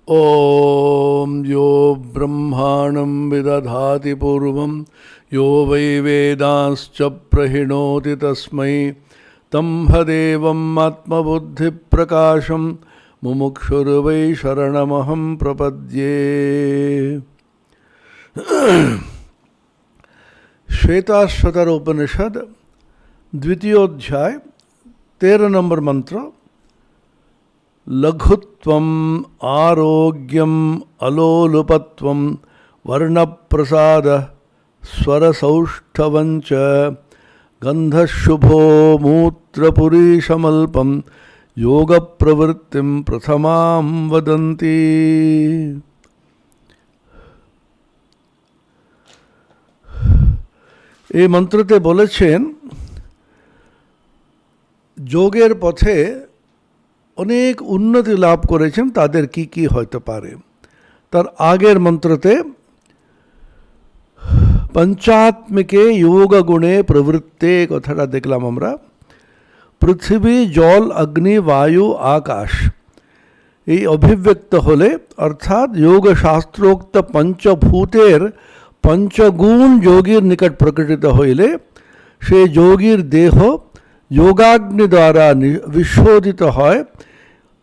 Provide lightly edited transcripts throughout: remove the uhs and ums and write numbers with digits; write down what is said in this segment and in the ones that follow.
ओम यो ब्रह्माणं विदधाति पूर्वं यो वै वेदांश्च प्रहिणोति तस्मै तंहदेवम् आत्मबुद्धिप्रकाशं मुमुक्षुर्वै शरणमहं प्रपद्ये। श्वेताश्वतर उपनिषद द्वितीयोध्याय 13 नंबर मंत्र। लघुत्वम आरोग्यम अलोलुपत्वम वर्णप्रसाद स्वरसौष्ठवंच गंधशुभो मूत्रपुरीशमल्पम योग प्रवृत्तिम प्रथमां वदन्ति। এই মন্ত্রতে বলেছেন যোগের পথে অনেক উন্নতি লাভ করেছেন তাদের কি কি হতে পারে। তার আগের মন্ত্রতে পঞ্চাত্মিকে যোগ গুণে প্রবৃত্তে কথাটা দেখলাম আমরা। পৃথিবী জল অগ্নি বায়ু আকাশ এই অভিব্যক্ত হলে অর্থাৎ যোগ শাস্ত্रोक्त পঞ্চভূতের পঞ্চগুণ যোগীর নিকট প্রকটিত হইলে সে যোগীর দেহ যোগাগ্নি দ্বারা বিশোধিত হয়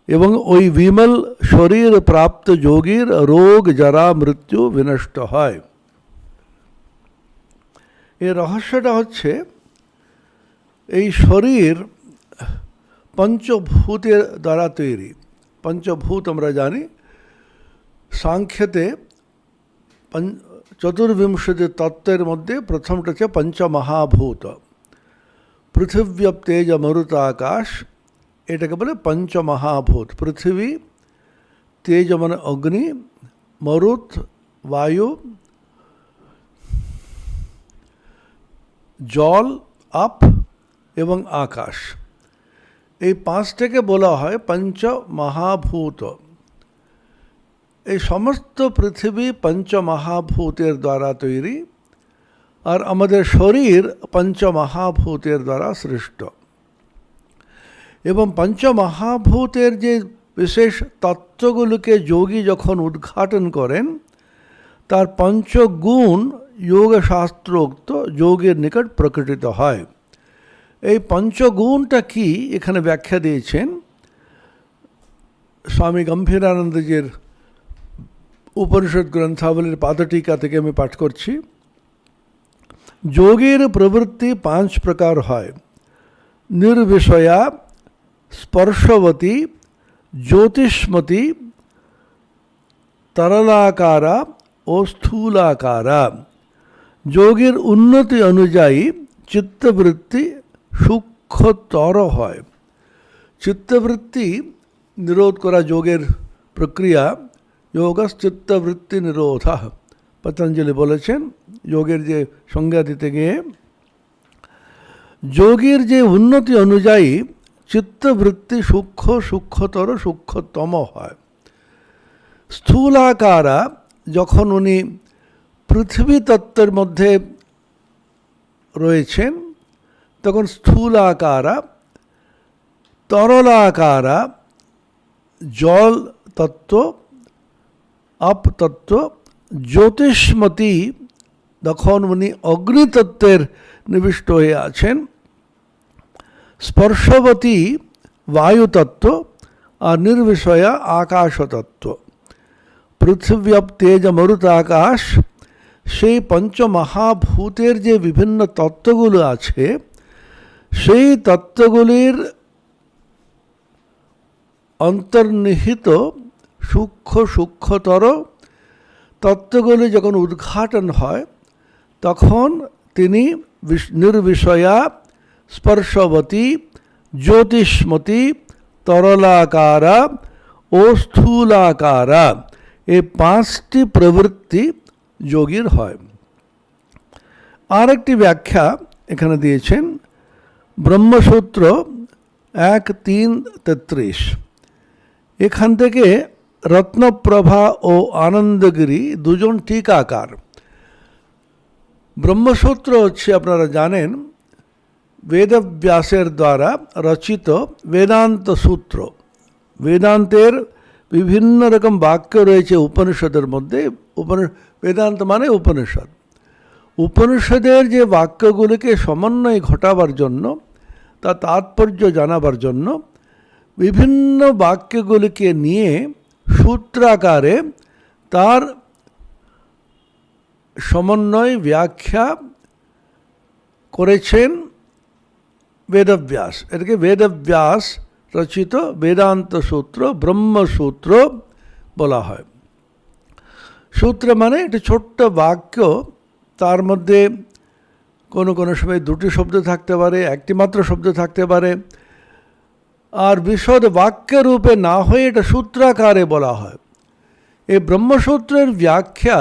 এবং ওই বিমল শরীর প্রাপ্ত যোগীর রোগ জরা মৃত্যু বিনষ্ট হয়। এর রহস্যটা হচ্ছে এই শরীর পঞ্চভূতের দ্বারা তৈরি। পঞ্চভূত আমরা জানি সাংখ্যতে চতুর্বিংশতি তত্ত্বের মধ্যে প্রথমটা হচ্ছে পঞ্চমহাভূত। পৃথিব্যপ তেজ মরুত আকাশ এটাকে বলে পঞ্চমহাভূত। পৃথিবী, তেজ মানে অগ্নি, মরুত বায়ু, জল আপ এবং আকাশ, এই পাঁচটাকে বলা হয় পঞ্চমহাভূত। এই সমস্ত পৃথিবী পঞ্চমহাভূতের দ্বারা তৈরি আর আমাদের শরীর পঞ্চমহাভূতের দ্বারা সৃষ্ট। এবং পঞ্চমহাভূতের যে বিশেষ তত্ত্বগুলোকে যোগী যখন উদ্ঘাটন করেন তার পঞ্চগুণ যোগশাস্ত্রোক্ত যোগের নিকট প্রকটিত হয়। এই পঞ্চগুণটা কি এখানে ব্যাখ্যা দিয়েছেন স্বামী গম্ভীরানন্দজির উপনিষদ গ্রন্থাবলীর পাদটিকা থেকে আমি পাঠ করছি। যোগের প্রবৃত্তি 5 প্রকার হয়। নির্বিষয়া, স্পর্শবতী, জ্যোতিষ্মতী, তরলাকারা ও স্থূলাকারা। যোগের উন্নতি অনুযায়ী চিত্তবৃত্তি সূক্ষ্মতর হয়। চিত্তবৃত্তি নিরোধ করা যোগের প্রক্রিয়া। যোগশ্চিত্তবৃত্তি নিরোধ পতঞ্জলি বলেছেন যোগের যে সংজ্ঞা দিতে গিয়ে। যোগের যে উন্নতি অনুযায়ী চিত্তবৃত্তি সূক্ষ্মতর সূক্ষ্মতম হয়। স্থূলাকারা যখন উনি পৃথিবী তত্ত্বের মধ্যে রয়েছেন তখন স্থূলাকারা, তরলাকারা জল তত্ত্ব, আপ তত্ত্ব, জ্যোতিষ্মতী যখন উনি অগ্নিতত্ত্বের নিবিষ্ট হয়ে আছেন, স্পর্শবতী বায়ুতত্ত্ব আর নির্বিষয়া আকাশতত্ত্ব। পৃথিব্যাপ তেজ মরুত আকাশ সেই পঞ্চমহাভূতের যে বিভিন্ন তত্ত্বগুলো আছে সেই তত্ত্বগুলির অন্তর্নিহিত সূক্ষ্মতর তত্ত্বগুলি যখন উদ্ঘাটন হয় তখন তিনি নির্বিষয়া, স্পর্শবতী, জ্যোতিষ্মতী, তরলাকারা ও স্থূলাকারা এই 5টি প্রবৃত্তি যোগীর হয়। আরেকটি ব্যাখ্যা এখানে দিয়েছেন ব্রহ্মসূত্র 1.3.33। এখান থেকে রত্নপ্রভা ও আনন্দগিরি দুজন টিকাকার। ব্রহ্মসূত্র হচ্ছে আপনারা জানেন বেদব্যাসের দ্বারা রচিত বেদান্ত সূত্র। বেদান্তের বিভিন্ন রকম বাক্য রয়েছে উপনিষদের মধ্যে। বেদান্ত মানে উপনিষদ। উপনিষদের যে বাক্যগুলিকে সমন্বয় ঘটাবার জন্য, তা তাৎপর্য জানাবার জন্য বিভিন্ন বাক্যগুলিকে নিয়ে সূত্রাকারে তার সমন্বয় ব্যাখ্যা করেছেন বেদব্যাস। এটাকে বেদব্যাস রচিত বেদান্ত সূত্র, ব্রহ্মসূত্র বলা হয়। সূত্র মানে একটি ছোট্ট বাক্য, তার মধ্যে কোনো কোনো সময় দুটি শব্দ থাকতে পারে, একটি মাত্র শব্দ থাকতে পারে, আর বিশদ বাক্যের রূপে না হয়ে এটা সূত্রাকারে বলা হয়। এই ব্রহ্মসূত্রের ব্যাখ্যা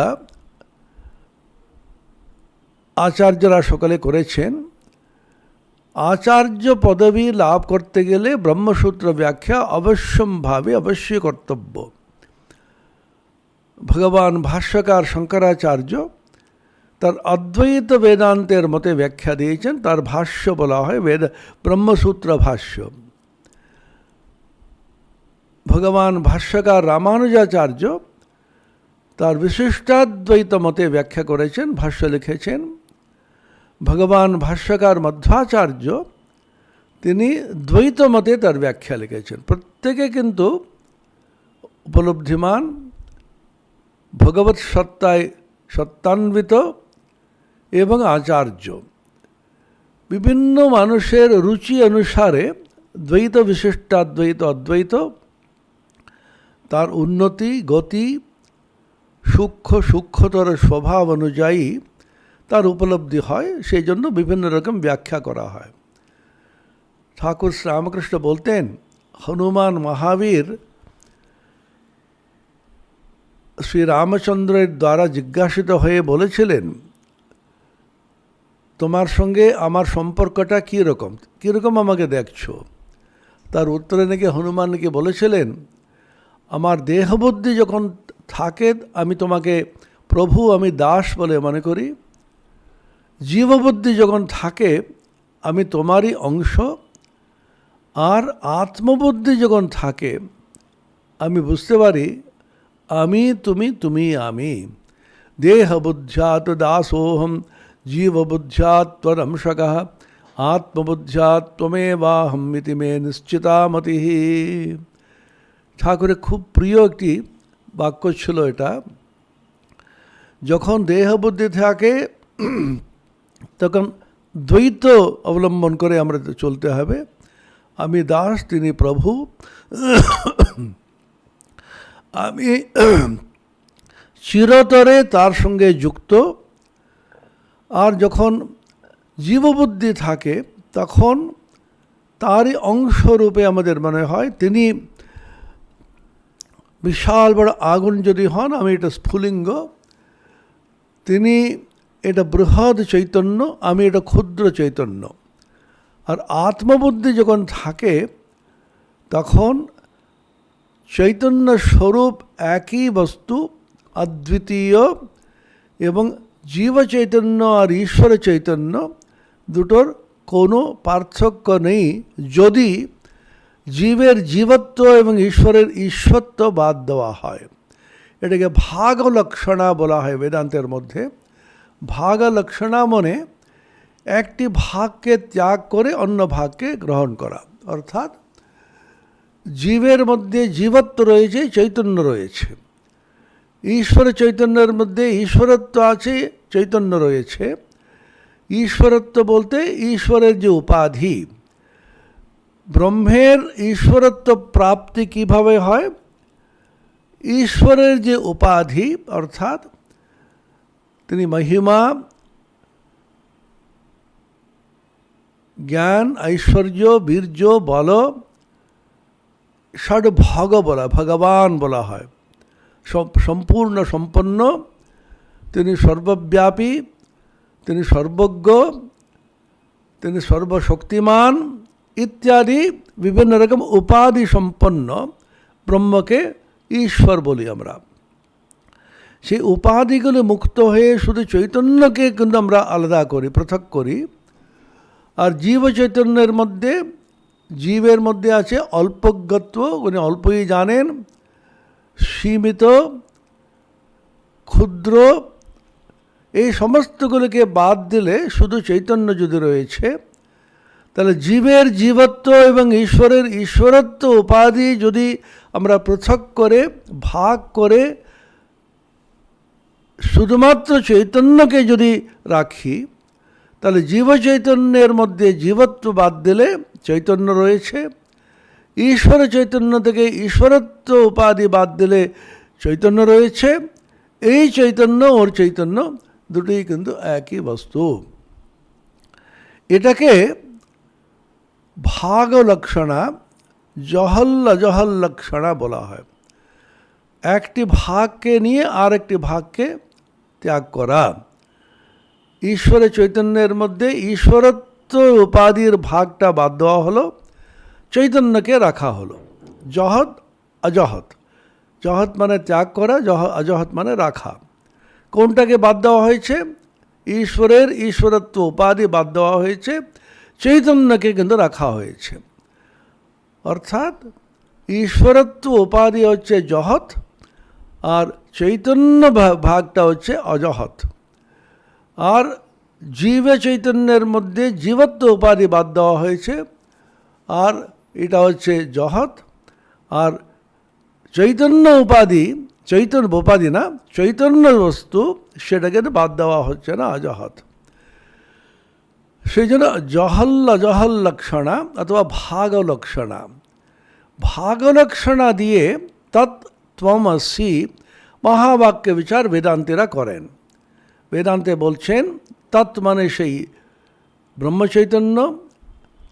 আচার্যরা সকলে করেছেন। আচার্য পদবী লাভ করতে গেলে ব্রহ্মসূত্র ব্যাখ্যা অবশ্যই কর্তব্য। ভগবান ভাষ্যকার শঙ্করাচার্য তার অদ্বৈত বেদান্তের মতে ব্যাখ্যা দিয়েছেন, তার ভাষ্য বলা হয় ব্রহ্মসূত্র ভাষ্য। ভগবান ভাষ্যকার রামানুজাচার্য তার বিশিষ্টাদ্বৈত মতে ব্যাখ্যা করেছেন, ভাষ্য লিখেছেন। ভগবান ভাষ্যকার মধ্বাচার্য তিনি দ্বৈত মতে তার ব্যাখ্যা লিখেছেন। প্রত্যেকে কিন্তু উপলব্ধিমান, ভগবৎ সত্তায় সত্যান্বিত এবং আচার্য। বিভিন্ন মানুষের রুচি অনুসারে দ্বৈত, বিশিষ্টাদ্বৈত, অদ্বৈত তার উন্নতি, গতি, সূক্ষ্মতর স্বভাব অনুযায়ী তার উপলব্ধি হয়, সেই জন্য বিভিন্ন রকম ব্যাখ্যা করা হয়। ঠাকুর শ্রীরামকৃষ্ণ বলতেন, হনুমান মহাবীর শ্রীরামচন্দ্রের দ্বারা জিজ্ঞাসিত হয়ে বলেছিলেন, তোমার সঙ্গে আমার সম্পর্কটা কীরকম আমাকে দেখছো? তার উত্তরে নাকি হনুমানকে বলেছিলেন, আমার দেহবুদ্ধি যখন থাকে আমি তোমাকে প্রভু, আমি দাস বলে মনে করি। জীববুদ্ধি যখন থাকে আমি তোমারই অংশ। আর আত্মবুদ্ধি যখন থাকে আমি বুঝতে পারি আমি তুমি, তুমি আমি। দেহবুদ্ধ্যাৎ দাসোহম জীববুদ্ধ্যাৎ ত্বদংশকঃ আত্মবুদ্ধ্যাৎ ত্বমেবাহম ইতি মে নিশ্চিতা মতিঃ। ঠাকুরের খুব প্রিয় একটি বাক্য ছিল এটা। যখন দেহবুদ্ধি থাকে তখন দ্বৈত অবলম্বন করে আমরা চলতে হবে। আমি দাস, তিনি প্রভু। আমি চিরতরে তার সঙ্গে যুক্ত। আর যখন জীববুদ্ধি থাকে তখন তারই অংশরূপে আমাদের মনে হয় তিনি বিশাল বড় আগুন যদি হন, আমি এটা স্ফুলিঙ্গ, তিনি এটা বৃহৎ চৈতন্য, আমি এটা ক্ষুদ্র চৈতন্য। আর আত্মবুদ্ধি যখন থাকে তখন চৈতন্য স্বরূপ একই বস্তু, অদ্বিতীয়, এবং জীব চৈতন্য আর ঈশ্বর চৈতন্য দুটোর কোনো পার্থক্য নেই, যদি জীবের জীবত্ব এবং ঈশ্বরের ঈশ্বরত্ব বাদ দেওয়া হয়। এটাকে ভাগ লক্ষণা বলা হয় বেদান্তের মধ্যে। ভাগ লক্ষণা মানে একটি ভাগকে ত্যাগ করে অন্য ভাগকে গ্রহণ করা। অর্থাৎ জীবের মধ্যে জীবত্ব রয়েছে, চৈতন্য রয়েছে। ঈশ্বরের চৈতন্যের মধ্যে ঈশ্বরত্ব আছে, চৈতন্য রয়েছে। ঈশ্বরত্ব বলতে ঈশ্বরের যে উপাধি, ব্রহ্মের ঈশ্বরত্ব প্রাপ্তি কিভাবে হয়? ঈশ্বরের যে উপাধি, অর্থাৎ তিনি মহিমা, জ্ঞান, ঐশ্বর্য, বীর্য, বল, ষড়ভগ বলা, ভগবান বলা হয়। সম্পূর্ণ সম্পন্ন, তিনি সর্বব্যাপী, তিনি সর্বজ্ঞ, তিনি সর্বশক্তিমান ইত্যাদি বিভিন্ন রকম উপাধি সম্পন্ন ব্রহ্মকে ঈশ্বর বলি আমরা। সেই উপাধিগুলো মুক্ত হয়ে শুধু চৈতন্যকে কিন্তু আমরা আলাদা করি, পৃথক করি। আর জীব চৈতন্যের মধ্যে জীবের মধ্যে আছে অল্পজ্ঞত্ব, উনি অল্পই জানেন, সীমিত, ক্ষুদ্র, এই সমস্তগুলোকে বাদ দিলে শুধু চৈতন্য যদি রয়েছে, তাহলে জীবের জীবত্ব এবং ঈশ্বরের ঈশ্বরত্ব উপাধি যদি আমরা পৃথক করে ভাগ করে শুধুমাত্র চৈতন্যকে যদি রাখি, তাহলে জীব চৈতন্যের মধ্যে জীবত্ব বাদ দিলে চৈতন্য রয়েছে, ঈশ্বর চৈতন্য থেকে ঈশ্বরত্ব উপাধি বাদ দিলে চৈতন্য রয়েছে। এই চৈতন্য ওর চৈতন্য দুটোই কিন্তু একই বস্তু। এটাকে ভাগ লক্ষণা, জহল অজহল লক্ষণা বলা হয়। একটি ভাগকে নিয়ে আর একটি ভাগকে ত্যাগ করা। ঈশ্বরের চৈতন্যের মধ্যে ঈশ্বরত্ব উপাধির ভাগটা বাদ দেওয়া হলো, চৈতন্যকে রাখা হলো। জহৎ অজহৎ, জহৎ মানে ত্যাগ করা, অজহৎ মানে রাখা। কোনটাকে বাদ দেওয়া হয়েছে? ঈশ্বরের ঈশ্বরত্ব উপাধি বাদ দেওয়া হয়েছে, চৈতন্যকে কিন্তু রাখা হয়েছে। অর্থাৎ ঈশ্বরত্ব উপাধি হচ্ছে জহৎ, আর চৈতন্য ভাগটা হচ্ছে অজহৎ। আর জীব চৈতন্যের মধ্যে জীবত্ব উপাধি বাদ দেওয়া হয়েছে, আর এটা হচ্ছে জহৎ। আর চৈতন্য উপাধি, চৈতন্য উপাধি না, চৈতন্য বস্তু, সেটাকে বাদ দেওয়া হচ্ছে না, অজহৎ। সেই জন্য জহল অজহল লক্ষণা অথবা ভাগ লক্ষণা। ভাগ লক্ষণা দিয়ে তৎত্বমসি মহাবাক্য বিচার বেদান্তীরা করেন। বেদান্তে বলছেন তৎ মানে সেই ব্রহ্মচৈতন্য,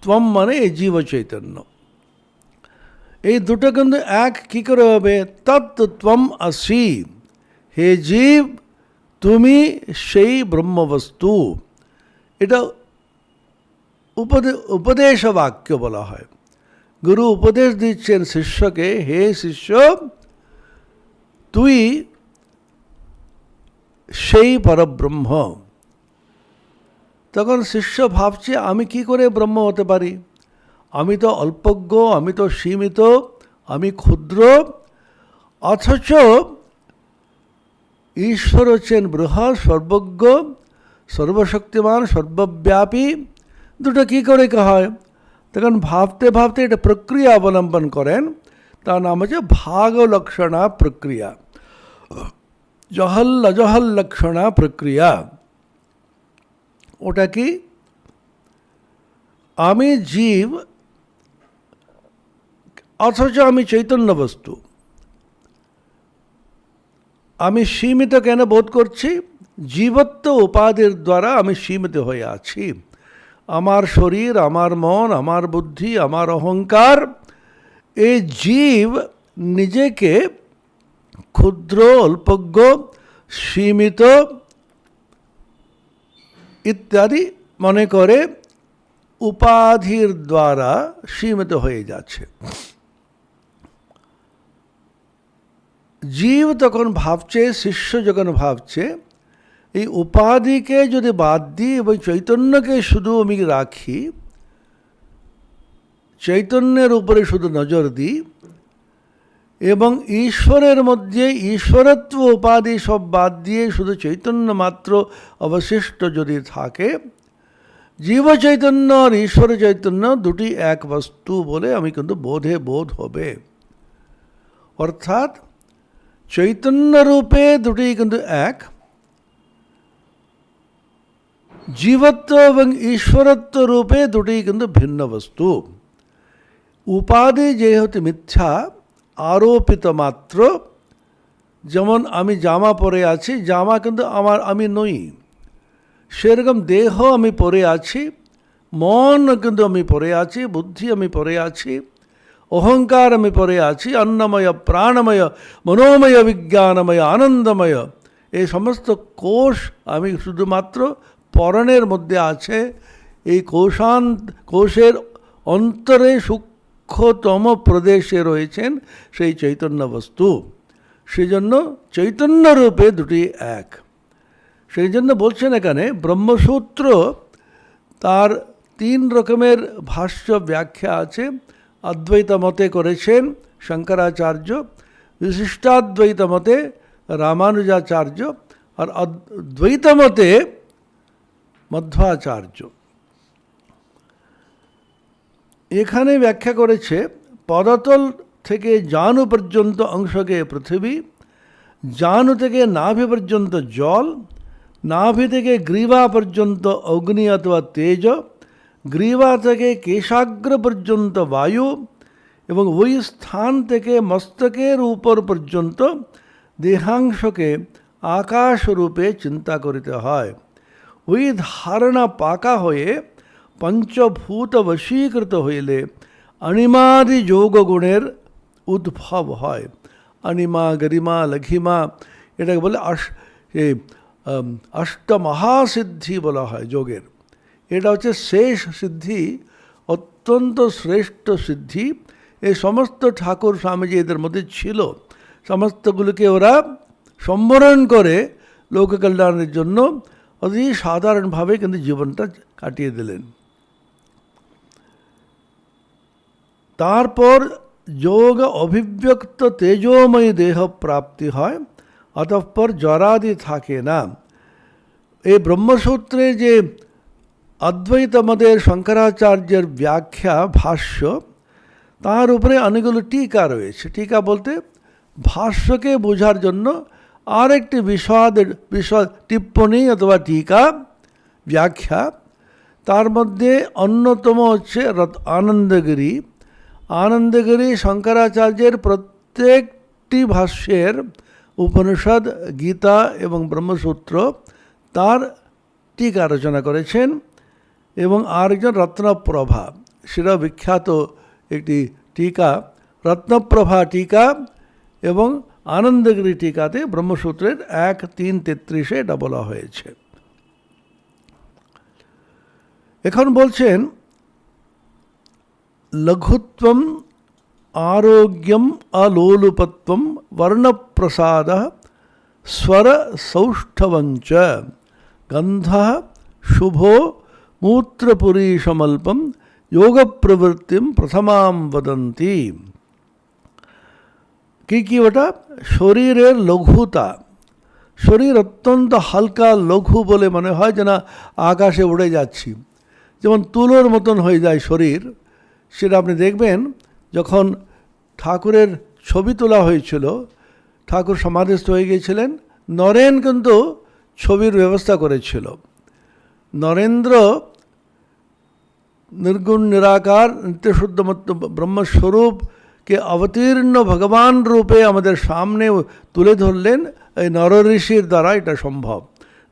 ত্বম মানে এই জীব চৈতন্য। এই দুটো কিন্তু এক কী করে হবে? তৎত্বম আসি, হে জীব তুমি সেই ব্রহ্মবস্তু। এটা উপদেশ বাক্য বলা হয়। গুরু উপদেশ দিচ্ছেন শিষ্যকে, হে শিষ্য তুই সেই পরব্রহ্ম। তখন শিষ্য ভাবছে আমি কি করে ব্রহ্ম হতে পারি? আমি তো অল্পজ্ঞ, আমি তো সীমিত, আমি ক্ষুদ্র। অথচ ঈশ্বর হচ্ছেন বৃহৎ, সর্বজ্ঞ, সর্বশক্তিমান, সর্বব্যাপী। দুটো কী করে হয়? তখন ভাবতে ভাবতে এটা প্রক্রিয়া অবলম্বন করেন, তার নাম হচ্ছে ভাগ লক্ষণা প্রক্রিয়া, জহল অজহল লক্ষণা প্রক্রিয়া। ওটা কি? আমি জীব অথচ আমি চৈতন্য বস্তু। আমি সীমিত কেন বোধ করছি? জীবত্ব উপাধির দ্বারা আমি সীমিত হয়ে আছি। আমার শরীর, আমার মন, আমার বুদ্ধি, আমার অহংকার, এই জীব নিজেকে ক্ষুদ্র, অল্পজ্ঞ, সীমিত ইত্যাদি মনে করে উপাধির দ্বারা সীমিত হয়ে যাচ্ছে। জীব তখন ভাবছে, শিষ্য যখন ভাবছে, এই উপাধিকে যদি বাদ দিই এবং চৈতন্যকে শুধু আমি রাখি, চৈতন্যের উপরে শুধু নজর দিই এবং ঈশ্বরের মধ্যে ঈশ্বরত্ব উপাধি সব বাদ দিয়ে শুধু চৈতন্য মাত্র অবশিষ্ট যদি থাকে, জীব চৈতন্য আর ঈশ্বর চৈতন্য দুটি এক বস্তু বলে আমি কিন্তু বোধ হবে। অর্থাৎ চৈতন্য রূপে দুটি কিন্তু এক, জীবত্ব এবং ঈশ্বরত্ব রূপে দুটি কিন্তু ভিন্ন বস্তু। উপাধি যেহেতু মিথ্যা, আরোপিত মাত্র। যেমন আমি জামা পরে আছি, জামা কিন্তু আমি নই। সেরকম দেহ আমি পরে আছি, মন কিন্তু আমি পরে আছি, বুদ্ধি আমি পরে আছি, অহংকার আমি পরে আছি, অন্নময়, প্রাণময়, মনোময়, বিজ্ঞানময়, আনন্দময়, এই সমস্ত কোষ আমি শুধুমাত্র পরনের মধ্যে আছে। এই কোষের অন্তরে সূক্ষ্মতম প্রদেশে রয়েছেন সেই চৈতন্য বস্তু। সেই জন্য চৈতন্য রূপে দুটি এক। সেই জন্য বলছেন এখানে ব্রহ্মসূত্র তার তিন রকমের ভাষ্য ব্যাখ্যা আছে। অদ্বৈত মতে করেছেন শঙ্করাচার্য, বিশিষ্টাদ্বৈত মতে রামানুজাচার্য, আর দ্বৈত মতে মধ্বাচার্য। এখানে ব্যাখ্যা করেছে পদতল থেকে জানু পর্যন্ত অংশকে পৃথিবী, জানু থেকে নাভি পর্যন্ত জল, নাভি থেকে গ্রীবা পর্যন্ত অগ্নি অথবা তেজ, গ্রীবা থেকে কেশাগ্র পর্যন্ত বায়ু, এবং ওই স্থান থেকে মস্তকের উপর পর্যন্ত দেহাংশকে আকাশ রূপে চিন্তা করিতে হয়। ওই ধারণা পাকা হয়ে পঞ্চভূত বশীকৃত হইলে অণিমাদি যোগগুণের উদ্ভব হয়। অণিমা, গরিমা, লঘিমা, এটাকে বলে অষ্টমহাসিদ্ধি বলা হয় যোগের। এটা হচ্ছে শেষ সিদ্ধি, অত্যন্ত শ্রেষ্ঠ সিদ্ধি। এই সমস্ত ঠাকুর স্বামীজি এদের মধ্যে ছিল। সমস্তগুলোকে ওরা সম্বরণ করে লোক কল্যাণের জন্য অতি সাধারণভাবে কিন্তু জীবনটা কাটিয়ে দিলেন। তারপর যোগ অভিব্যক্ত তেজোময়ী দেহ প্রাপ্তি হয়, অতঃপর জরাদি থাকে না। এই ব্রহ্মসূত্রে যে অদ্বৈত মতের শঙ্করাচার্যের ব্যাখ্যা ভাষ্য, তার উপরে অনেকগুলো টিকা রয়েছে। টিকা বলতে ভাষ্যকে বোঝার জন্য আরেকটি বিশদ টিপ্পণী অথবা টিকা ব্যাখ্যা। তার মধ্যে অন্যতম হচ্ছে আনন্দগিরি। আনন্দগিরি শঙ্করাচার্যের প্রত্যেকটি ভাষ্যের উপনিষদ, গীতা এবং ব্রহ্মসূত্র তার টিকা রচনা করেছেন। এবং আরেকজন রত্নপ্রভা, সেটা বিখ্যাত একটি টিকা, রত্নপ্রভা টিকা এবং আনন্দগিরি টিকাতে ব্রহ্মসূত্রের 1:3-33 এটা বলা হয়েছে। এখন বলছেন লঘুত্বম আরোগ্যম আলোলুপত্বম বর্ণপ্রসাদ স্বর সৌষ্ঠবঞ্চ গন্ধ শুভো মূত্রপুরীশমল্পম যোগ প্রবৃত্তিম প্রথমাম বদন্তি। কি ওটা? শরীরের লঘুতা। শরীর অত্যন্ত হালকা, লঘু বলে মনে হয় যেন আকাশে উড়ে যাচ্ছি, যেমন তুলোর মতন হয়ে যায় শরীর। সেটা আপনি দেখবেন যখন ঠাকুরের ছবি তোলা হয়েছিল, ঠাকুর সমাধিস্থ হয়ে গিয়েছিলেন, নরেন কিন্তু ছবির ব্যবস্থা করেছিল। নরেন্দ্র निर्गुण निराकार नित्य शुद्ध मत ब्रह्मस्वरूप के अवतीर्ण भगवान रूपे आमादेर सामने तुले धरलेन नर ऋषिर द्वारा এটা সম্ভব।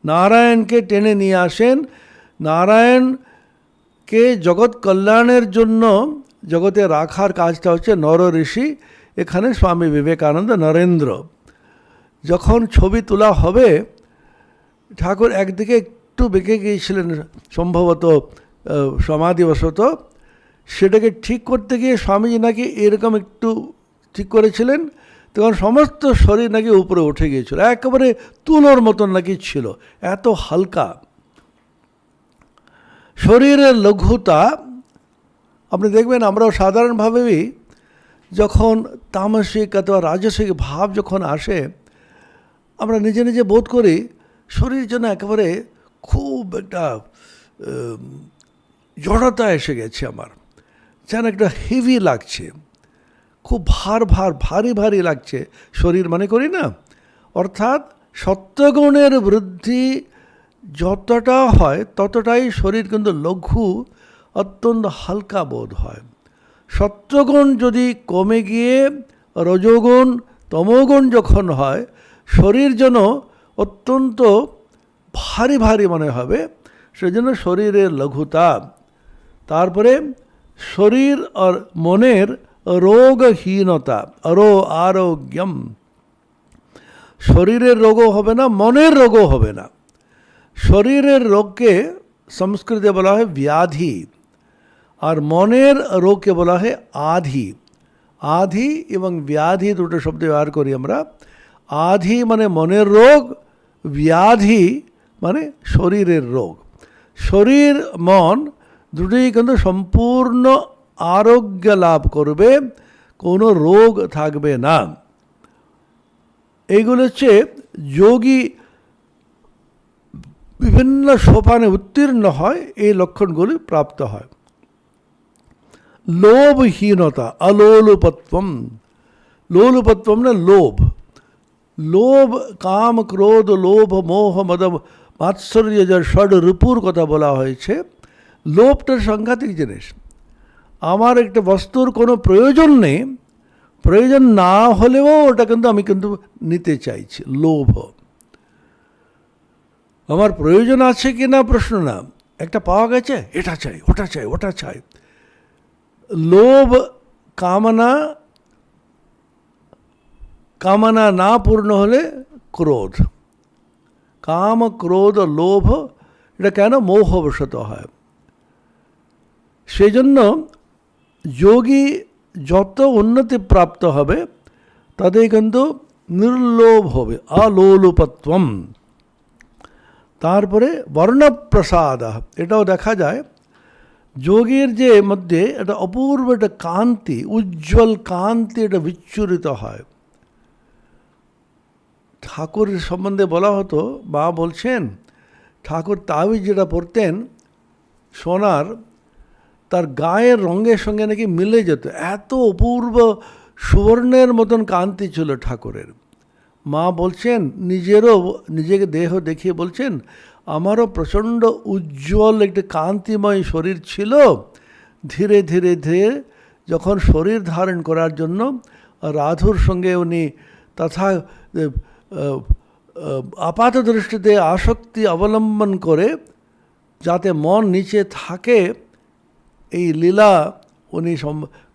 নারায়ণকে টেনে নিয়ে আসেন, নারায়ণকে জগৎ কল্যাণের জন্য জগতে রাখার কাজটা হচ্ছে নর ঋষি। এখানে স্বামী বিবেকানন্দ নরেন্দ্র। যখন ছবি তোলা হবে, ঠাকুর একদিকে একটু বেঁকে গিয়েছিলেন সম্ভবত সমাধিবশত, সেটাকে ঠিক করতে গিয়ে স্বামীজি নাকি এরকম একটু ঠিক করেছিলেন, তখন সমস্ত শরীর নাকি উপরে উঠে গিয়েছিল, একেবারে তুলোর মতন নাকি ছিল, এত হালকা। শরীরের লঘুতা আপনি দেখবেন আমরাও সাধারণভাবেই যখন তামসিক অথবা রাজসিক ভাব যখন আসে, আমরা নিজে নিজে বোধ করি শরীর যেন একেবারে খুব একটা জড়তা এসে গেছে, আমার যেন একটা হেভি লাগছে, খুব ভারী ভারী লাগছে শরীর মনে করি না। অর্থাৎ সত্ত্বগুণের বৃদ্ধি যতটা হয় ততটাই শরীর কিন্তু লঘু, অত্যন্ত হালকা বোধ হয়। সত্ত্বগুণ যদি কমে গিয়ে রজোগুণ তমোগুণ যখন হয়, শরীর যেন অত্যন্ত ভারী ভারী মনে হবে, সেজন্য শরীরের লঘুতা। তারপরে শরীর আর মনের রোগহীনতা, আরোগ্যম। শরীরের রোগও হবে না, মনের রোগও হবে না। শরীরের রোগকে সংস্কৃতে বলা হয় ব্যাধি, আর মনের রোগকে বলা হয় আধি। আধি এবং ব্যাধি দুটো শব্দ ব্যবহার করি আমরা। আধি মানে মনের রোগ, ব্যাধি মানে শরীরের রোগ। শরীর মন দুটোই কিন্তু সম্পূর্ণ আরোগ্য লাভ করবে, কোনো রোগ থাকবে না। এইগুলো হচ্ছে যোগী বিভিন্ন সোপানে উত্তীর্ণ হয়, এই লক্ষণগুলি প্রাপ্ত হয়। লোভহীনতা, অলোলুপত্বম। লোলুপত্বম না লোভ। লোভ, কাম, ক্রোধ, লোভ, মোহ, মদ, মাৎসর্য, যার ষড় রিপুর কথা বলা হয়েছে, লোভটা সাংঘাতিক জিনিস। আমার একটা বস্তুর কোনো প্রয়োজন নেই, প্রয়োজন না হলেও ওটা কিন্তু আমি কিন্তু নিতে চাইছি, লোভ। আমার প্রয়োজন আছে কি না প্রশ্ন না, একটা পাওয়া গেছে, এটা চাই, ওটা চাই, ওটা চাই। লোভ, কামনা, কামনা না পূর্ণ হলে ক্রোধ। কাম, ক্রোধ, লোভ, এটা কেন? মোহবশত হয়। সেই জন্য যোগী যত উন্নতি প্রাপ্ত হবে তাদের কিন্তু নির্লোভ হবে, আলোলুপত্বম। তারপরে বর্ণপ্রসাদ, এটাও দেখা যায় যোগীর যে মধ্যে একটা অপূর্ব একটা কান্তি, উজ্জ্বল কান্তি এটা বিচ্ছুরিত হয়। ঠাকুরের সম্বন্ধে বলা হতো, মা বলছেন ঠাকুর তাবিজ যেটা পরতেন সোনার, তার গায়ের রঙের সঙ্গে নাকি মিলে যেত, এত অপূর্ব সুবর্ণের মতন কান্তি ছিল ঠাকুরের। মা বলছেন নিজেকে দেহ দেখিয়ে বলছেন, আমারও প্রচণ্ড উজ্জ্বল একটি কান্তিময় শরীর ছিল। ধীরে ধীরে ধীরে যখন শরীর ধারণ করার জন্য রাধুর সঙ্গে উনি তথা আপাত দৃষ্টিতে আসক্তি অবলম্বন করে যাতে মন নিচে থাকে, এই লীলা উনি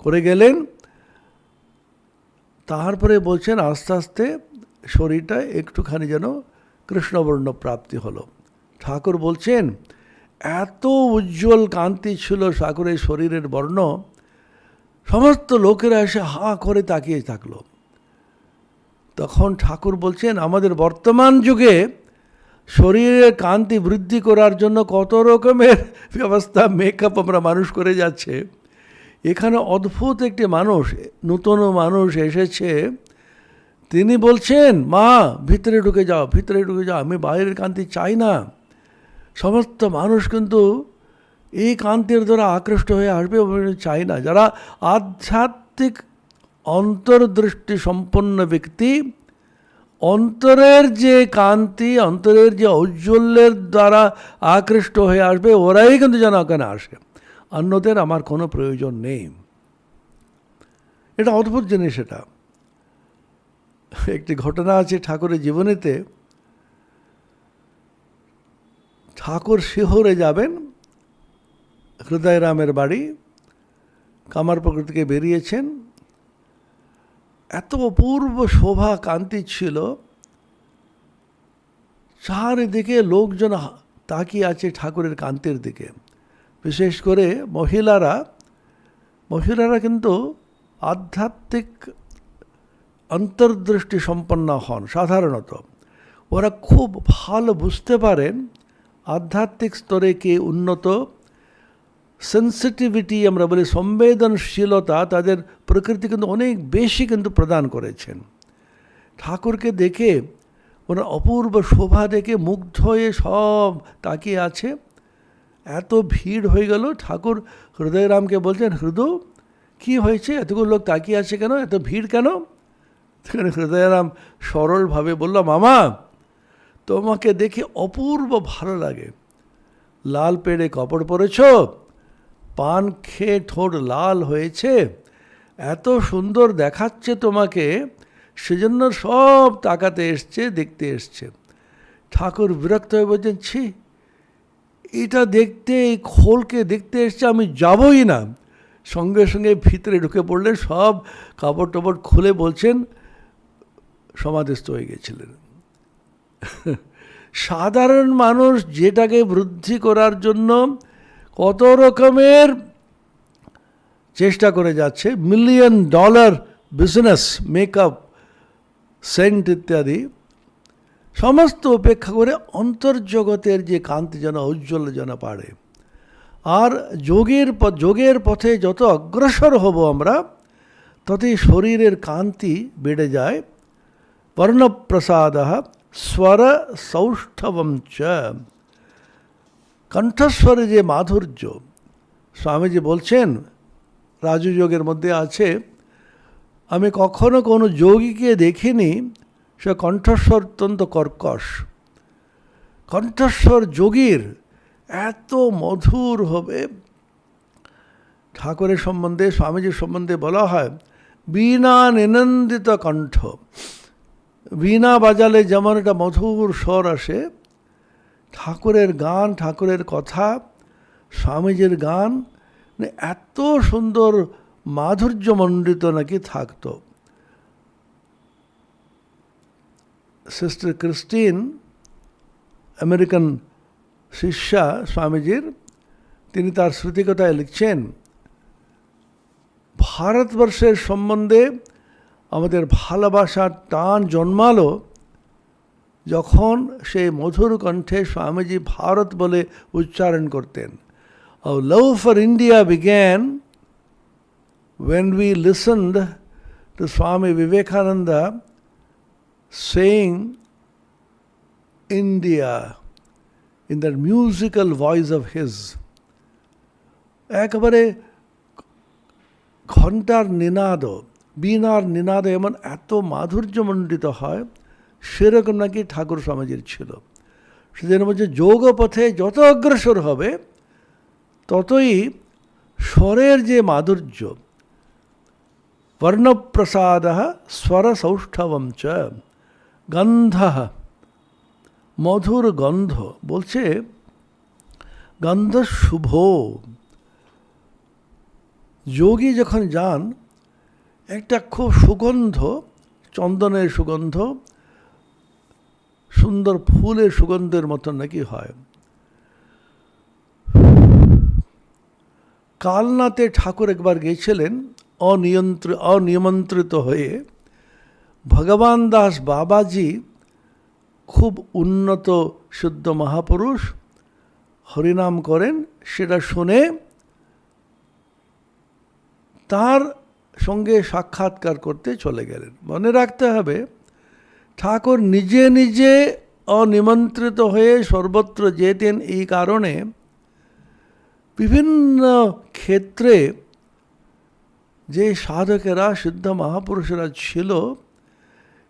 করে গেলেন। তারপরে বলছেন আস্তে আস্তে শরীরটা একটুখানি যেন কৃষ্ণবর্ণ প্রাপ্তি হলো। ঠাকুর বলছেন এত উজ্জ্বল কান্তি ছিল ঠাকুরের শরীরের বর্ণ, সমস্ত লোকেরা এসে হা করে তাকিয়ে থাকলো। তখন ঠাকুর বলছেন আমাদের বর্তমান যুগে শরীরের কান্তি বৃদ্ধি করার জন্য কত রকমের ব্যবস্থা, মেকআপ আমরা মানুষ করে যাচ্ছে। এখানে অদ্ভুত একটি মানুষ, নূতন মানুষ এসেছে, তিনি বলছেন মা ভিতরে ঢুকে যাও, ভিতরে ঢুকে যাও, আমি বাইরের কান্তি চাই না। সমস্ত মানুষ কিন্তু এই কান্তির দ্বারা আকৃষ্ট হয়ে আসবে চাই না। যারা আধ্যাত্মিক অন্তর্দৃষ্টি সম্পন্ন ব্যক্তি, অন্তরের যে কান্তি, অন্তরের যে ঔজ্জ্বল্যের দ্বারা আকৃষ্ট হয়ে আসবে, ওরাই কিন্তু যেন ওখানে আসে, অন্যদের আমার কোনো প্রয়োজন নেই। এটা অদ্ভুত জিনিস। এটা একটি ঘটনা আছে ঠাকুরের জীবনীতে। ঠাকুর শিহরে যাবেন, হৃদয়রামের বাড়ি, কামারপুকুর থেকে বেরিয়েছেন। এত অপূর্ব শোভা কান্তি ছিল, চারিদিকে লোকজন তাকিয়ে আছে ঠাকুরের কান্তির দিকে। বিশেষ করে মহিলারা কিন্তু আধ্যাত্মিক অন্তর্দৃষ্টি সম্পন্ন হন সাধারণত। ওরা খুব ভালো বুঝতে পারেন আধ্যাত্মিক স্তরে কে উন্নত, সেন্সিটিভিটি আমরা বলি, সংবেদনশীলতা তাদের প্রকৃতি কিন্তু অনেক বেশি কিন্তু প্রদান করেছেন। ঠাকুরকে দেখে ওনার অপূর্ব শোভা দেখে মুগ্ধ হয়ে সব তাকিয়ে আছে। এত ভিড় হয়ে গেল, ঠাকুর হৃদয়রামকে বলছেন হৃদয় কী হয়েছে, এতগুলো লোক তাকিয়ে আছে কেন, এত ভিড় কেন? হৃদয়রাম সরলভাবে বলল মামা তোমাকে দেখে অপূর্ব ভালো লাগে, লাল পেড়ে কাপড় পরেছ, পান খেয়ে ঠোঁট লাল হয়েছে, এত সুন্দর দেখাচ্ছে তোমাকে, সেজন্য সব তাকাতে এসছে, দেখতে এসছে। ঠাকুর বিরক্ত হয়ে বলছেন ছি, এটা দেখতে, এই খোলকে দেখতে এসছে, আমি যাবই না। সঙ্গে সঙ্গে ভিতরে ঢুকে পড়লেন, সব কাপড় টাপড় খুলে বলছেন সমাধিস্থ হয়ে গেছিলেন। সাধারণ মানুষ যেটাকে বৃদ্ধি করার জন্য কত রকমের চেষ্টা করে যাচ্ছে, $1 মিলিয়ন বিজনেস, মেকআপ, সেন্ট ইত্যাদি, সমস্ত উপেক্ষা করে অন্তর্জগতের যে কান্তি যেন উজ্জ্বল যেন পারে। আর যোগের পথে যত অগ্রসর হব আমরা, ততই শরীরের কান্তি বেড়ে যায়। বর্ণপ্রসাদ স্বর সৌষ্ঠবম চ, কণ্ঠস্বরে যে মাধুর্য, স্বামীজি বলছেন রাজযোগের মধ্যে আছে, আমি কখনো কোনো যোগীকে দেখিনি সে কণ্ঠস্বর অত্যন্ত কর্কশ। কণ্ঠস্বর যোগীর এত মধুর হবে। ঠাকুরের সম্বন্ধে, স্বামীজির সম্বন্ধে বলা হয় বীণা নিনন্দিত কণ্ঠ। বীণা বাজালে যেমন একটা মধুর স্বর আসে, ঠাকুরের গান, ঠাকুরের কথা, স্বামীজির গান এত সুন্দর মাধুর্যমণ্ডিত নাকি থাকত। সিস্টার ক্রিস্টিন, আমেরিকান শিষ্যা স্বামীজির, তিনি তার স্মৃতিকথায় লিখছেন, ভারতবর্ষের সম্বন্ধে আমাদের ভালোবাসার টান জন্মালো যখন সেই মধুর কণ্ঠে স্বামীজি ভারত বলে উচ্চারণ করতেন। Our love for India began when we listened to Swami Vivekananda saying India in that musical voice of his. একবারে ঘণ্টার নিনাদ, বীণার নিনাদ এমন এত মাধুর্যমণ্ডিত হয়, সেরকম নাকি ঠাকুর স্বামীজির ছিল। সেজন্য বলছে যোগ পথে যত অগ্রসর হবে ততই স্বরের যে মাধুর্য, বর্ণপ্রসাদ স্বর সৌষ্ঠবম চ, গন্ধ, মধুর গন্ধ, বলছে গন্ধ শুভ। যোগী যখন যান, একটা খুব সুগন্ধ, চন্দনের সুগন্ধ, সুন্দর ফুলের সুগন্ধের মতন নাকি হয়। কালনাতে ঠাকুর একবার গিয়েছিলেন অনিমন্ত্রিত হয়ে। ভগবান দাস বাবাজি খুব উন্নত শুদ্ধ মহাপুরুষ, হরিনাম করেন, সেটা শুনে তার সঙ্গে সাক্ষাৎকার করতে চলে গেলেন। মনে রাখতে হবে, ঠাকুর নিজে নিজে অনিমন্ত্রিত হয়ে সর্বত্র যেতেন এই কারণে বিভিন্ন ক্ষেত্রে যে সাধকেরা, সিদ্ধ মহাপুরুষেরা ছিল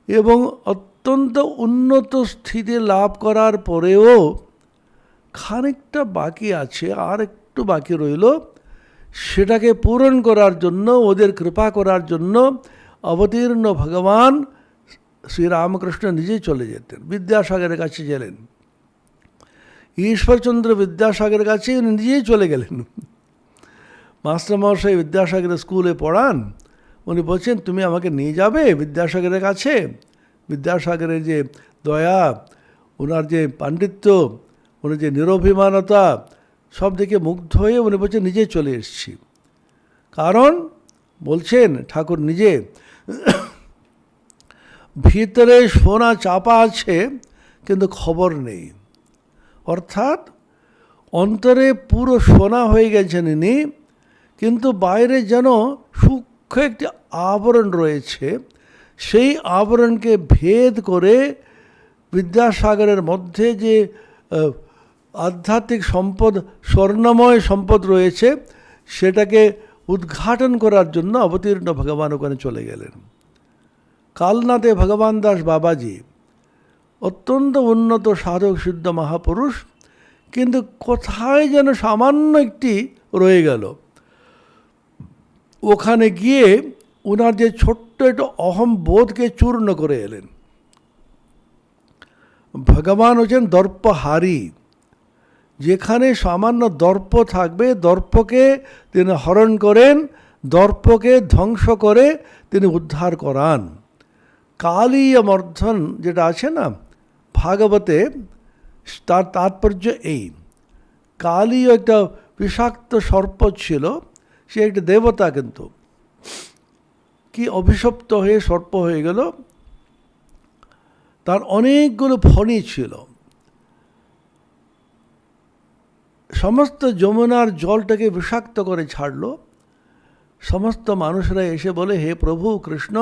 এবং অত্যন্ত উন্নত স্থিতি লাভ করার পরেও খানিকটা বাকি আছে, আর একটু বাকি রইল, সেটাকে পূরণ করার জন্য, ওদের কৃপা করার জন্য অবতীর্ণ ভগবান শ্রীরামকৃষ্ণ নিজেই চলে যেতেন। বিদ্যাসাগরের কাছে গেলেন, ঈশ্বরচন্দ্র বিদ্যাসাগরের কাছে উনি নিজেই চলে গেলেন। মাস্টারমশাই বিদ্যাসাগরের স্কুলে পড়ান, উনি বলছেন তুমি আমাকে নিয়ে যাবে বিদ্যাসাগরের কাছে। বিদ্যাসাগরের যে দয়া, ওনার যে পাণ্ডিত্য, ওনার যে নিরভিমানতা, সব দেখে মুগ্ধ হয়ে উনি বলছেন নিজেই চলে এসেছি। কারণ বলছেন ঠাকুর নিজে, ভিতরে সোনা চাপা আছে কিন্তু খবর নেই। অর্থাৎ অন্তরে পুরো সোনা হয়ে গেছেন ইনি, কিন্তু বাইরে যেন সূক্ষ্ম একটি আবরণ রয়েছে। সেই আবরণকে ভেদ করে বিদ্যাসাগরের মধ্যে যে আধ্যাত্মিক সম্পদ, স্বর্ণময় সম্পদ রয়েছে, সেটাকে উদ্ঘাটন করার জন্য অবতীর্ণ ভগবান ওখানে চলে গেলেন। কালনাতে ভগবান দাস বাবাজি অত্যন্ত উন্নত সাধক সিদ্ধ মহাপুরুষ, কিন্তু কোথায় যেন সামান্য একটি রয়ে গেল। ওখানে গিয়ে ওনার যে ছোট্ট একটু অহমবোধকে চূর্ণ করে এলেন। ভগবান হচ্ছেন দর্পহারী। যেখানে সামান্য দর্প থাকবে, দর্পকে তিনি হরণ করেন, দর্পকে ধ্বংস করে তিনি উদ্ধার করান। কালীয় মর্ধন যেটা আছে না ভাগবতে, তার তাৎপর্য এই, কালী একটা বিষাক্ত সর্প ছিল, সে একটা দেবতা, কিন্তু কি অভিশপ্ত হয়ে সর্প হয়ে গেল। তার অনেকগুলো ফণী ছিল, সমস্ত যমুনার জলটাকে বিষাক্ত করে ছাড়লো। সমস্ত মানুষরা এসে বলে, হে প্রভু কৃষ্ণ,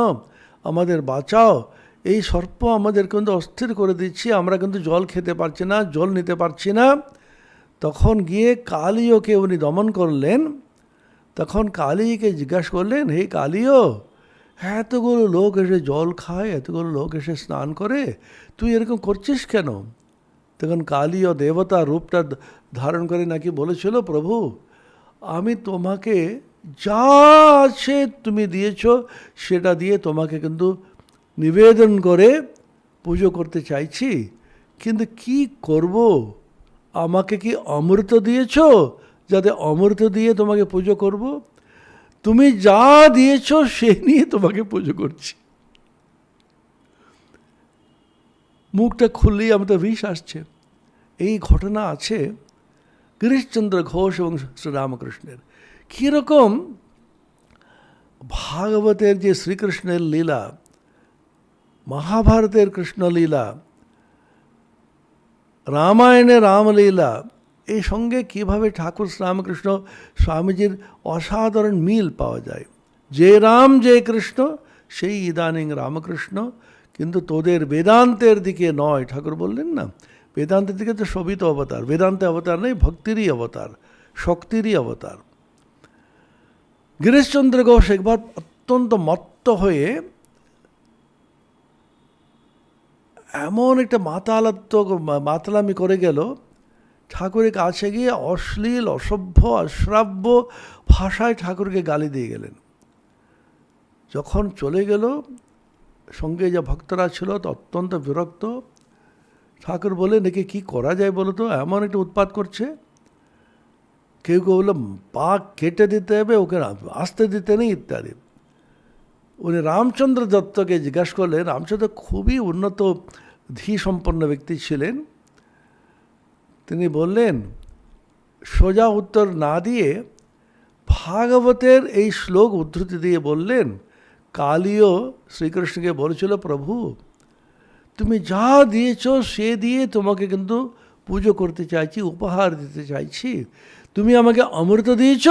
আমাদের বাঁচাও, এই সর্প আমাদের কিন্তু অস্থির করে দিচ্ছি, আমরা কিন্তু জল খেতে পারছি না, জল নিতে পারছি না। তখন গিয়ে কালীয়কে উনি দমন করলেন। তখন কালীকে জিজ্ঞাসা করলেন, হে কালীয়, এতগুলো লোক এসে জল খায়, এতগুলো লোক এসে স্নান করে, তুই এরকম করছিস কেন? তখন কালীয় দেবতা রূপটা ধারণ করে নাকি বলেছিল, প্রভু আমি তোমাকে যা আছে তুমি দিয়েছ সেটা দিয়ে তোমাকে কিন্তু নিবেদন করে পুজো করতে চাইছি, কিন্তু কি করব, আমাকে কি অমৃত দিয়েছ যাতে অমৃত দিয়ে তোমাকে পুজো করব? তুমি যা দিয়েছ সে নিয়ে তোমাকে পুজো করছি। মুখটা খুললেই আমাদের বিষ আসছে। এই ঘটনা আছে গিরিশচন্দ্র ঘোষ এবং শ্রীরামকৃষ্ণের। কীরকম ভাগবতের যে শ্রীকৃষ্ণের লীলা, মহাভারতের কৃষ্ণলীলা, রামায়ণে রামলীলা, এই সঙ্গে কীভাবে ঠাকুর শ্রীরামকৃষ্ণ স্বামীজির অসাধারণ মিল পাওয়া যায়। যে রাম যে কৃষ্ণ সেই ইদানিং রামকৃষ্ণ, কিন্তু তোদের বেদান্তের দিকে নয়। ঠাকুর বললেন না, বেদান্তের দিকে তো সবই তো অবতার, বেদান্তে অবতার নেই, ভক্তিরই অবতার, শক্তিরই অবতার। গিরিশচন্দ্র ঘোষ একবার অত্যন্ত মত্ত হয়ে এমন একটা মাতালামি করে গেল, ঠাকুরের কাছে গিয়ে অশ্লীল, অসভ্য, অশ্রাব্য ভাষায় ঠাকুরকে গালি দিয়ে গেলেন। যখন চলে গেল, সঙ্গে যে ভক্তরা ছিল তো অত্যন্ত বিরক্ত। ঠাকুর বললেন, একে কী করা যায় বলো তো, এমন একটা উৎপাত করছে। কেউ কেউ বললো পা কেটে দিতে হবে, ওকে আসতে দিতে নেই ইত্যাদি। উনি রামচন্দ্র দত্তকে জিজ্ঞাসা করলেন। রামচন্দ্র খুবই উন্নত ধী সম্পন্ন ব্যক্তি ছিলেন। তিনি বললেন, সোজা উত্তর না দিয়ে ভাগবতের এই শ্লোক উদ্ধৃতি দিয়ে বললেন, কালীয় শ্রীকৃষ্ণকে বলেছিল, প্রভু তুমি যা দিয়েছ সে দিয়ে তোমাকে কিন্তু পুজো করতে চাইছি, উপহার দিতে চাইছি। তুমি আমাকে অমৃত দিয়েছ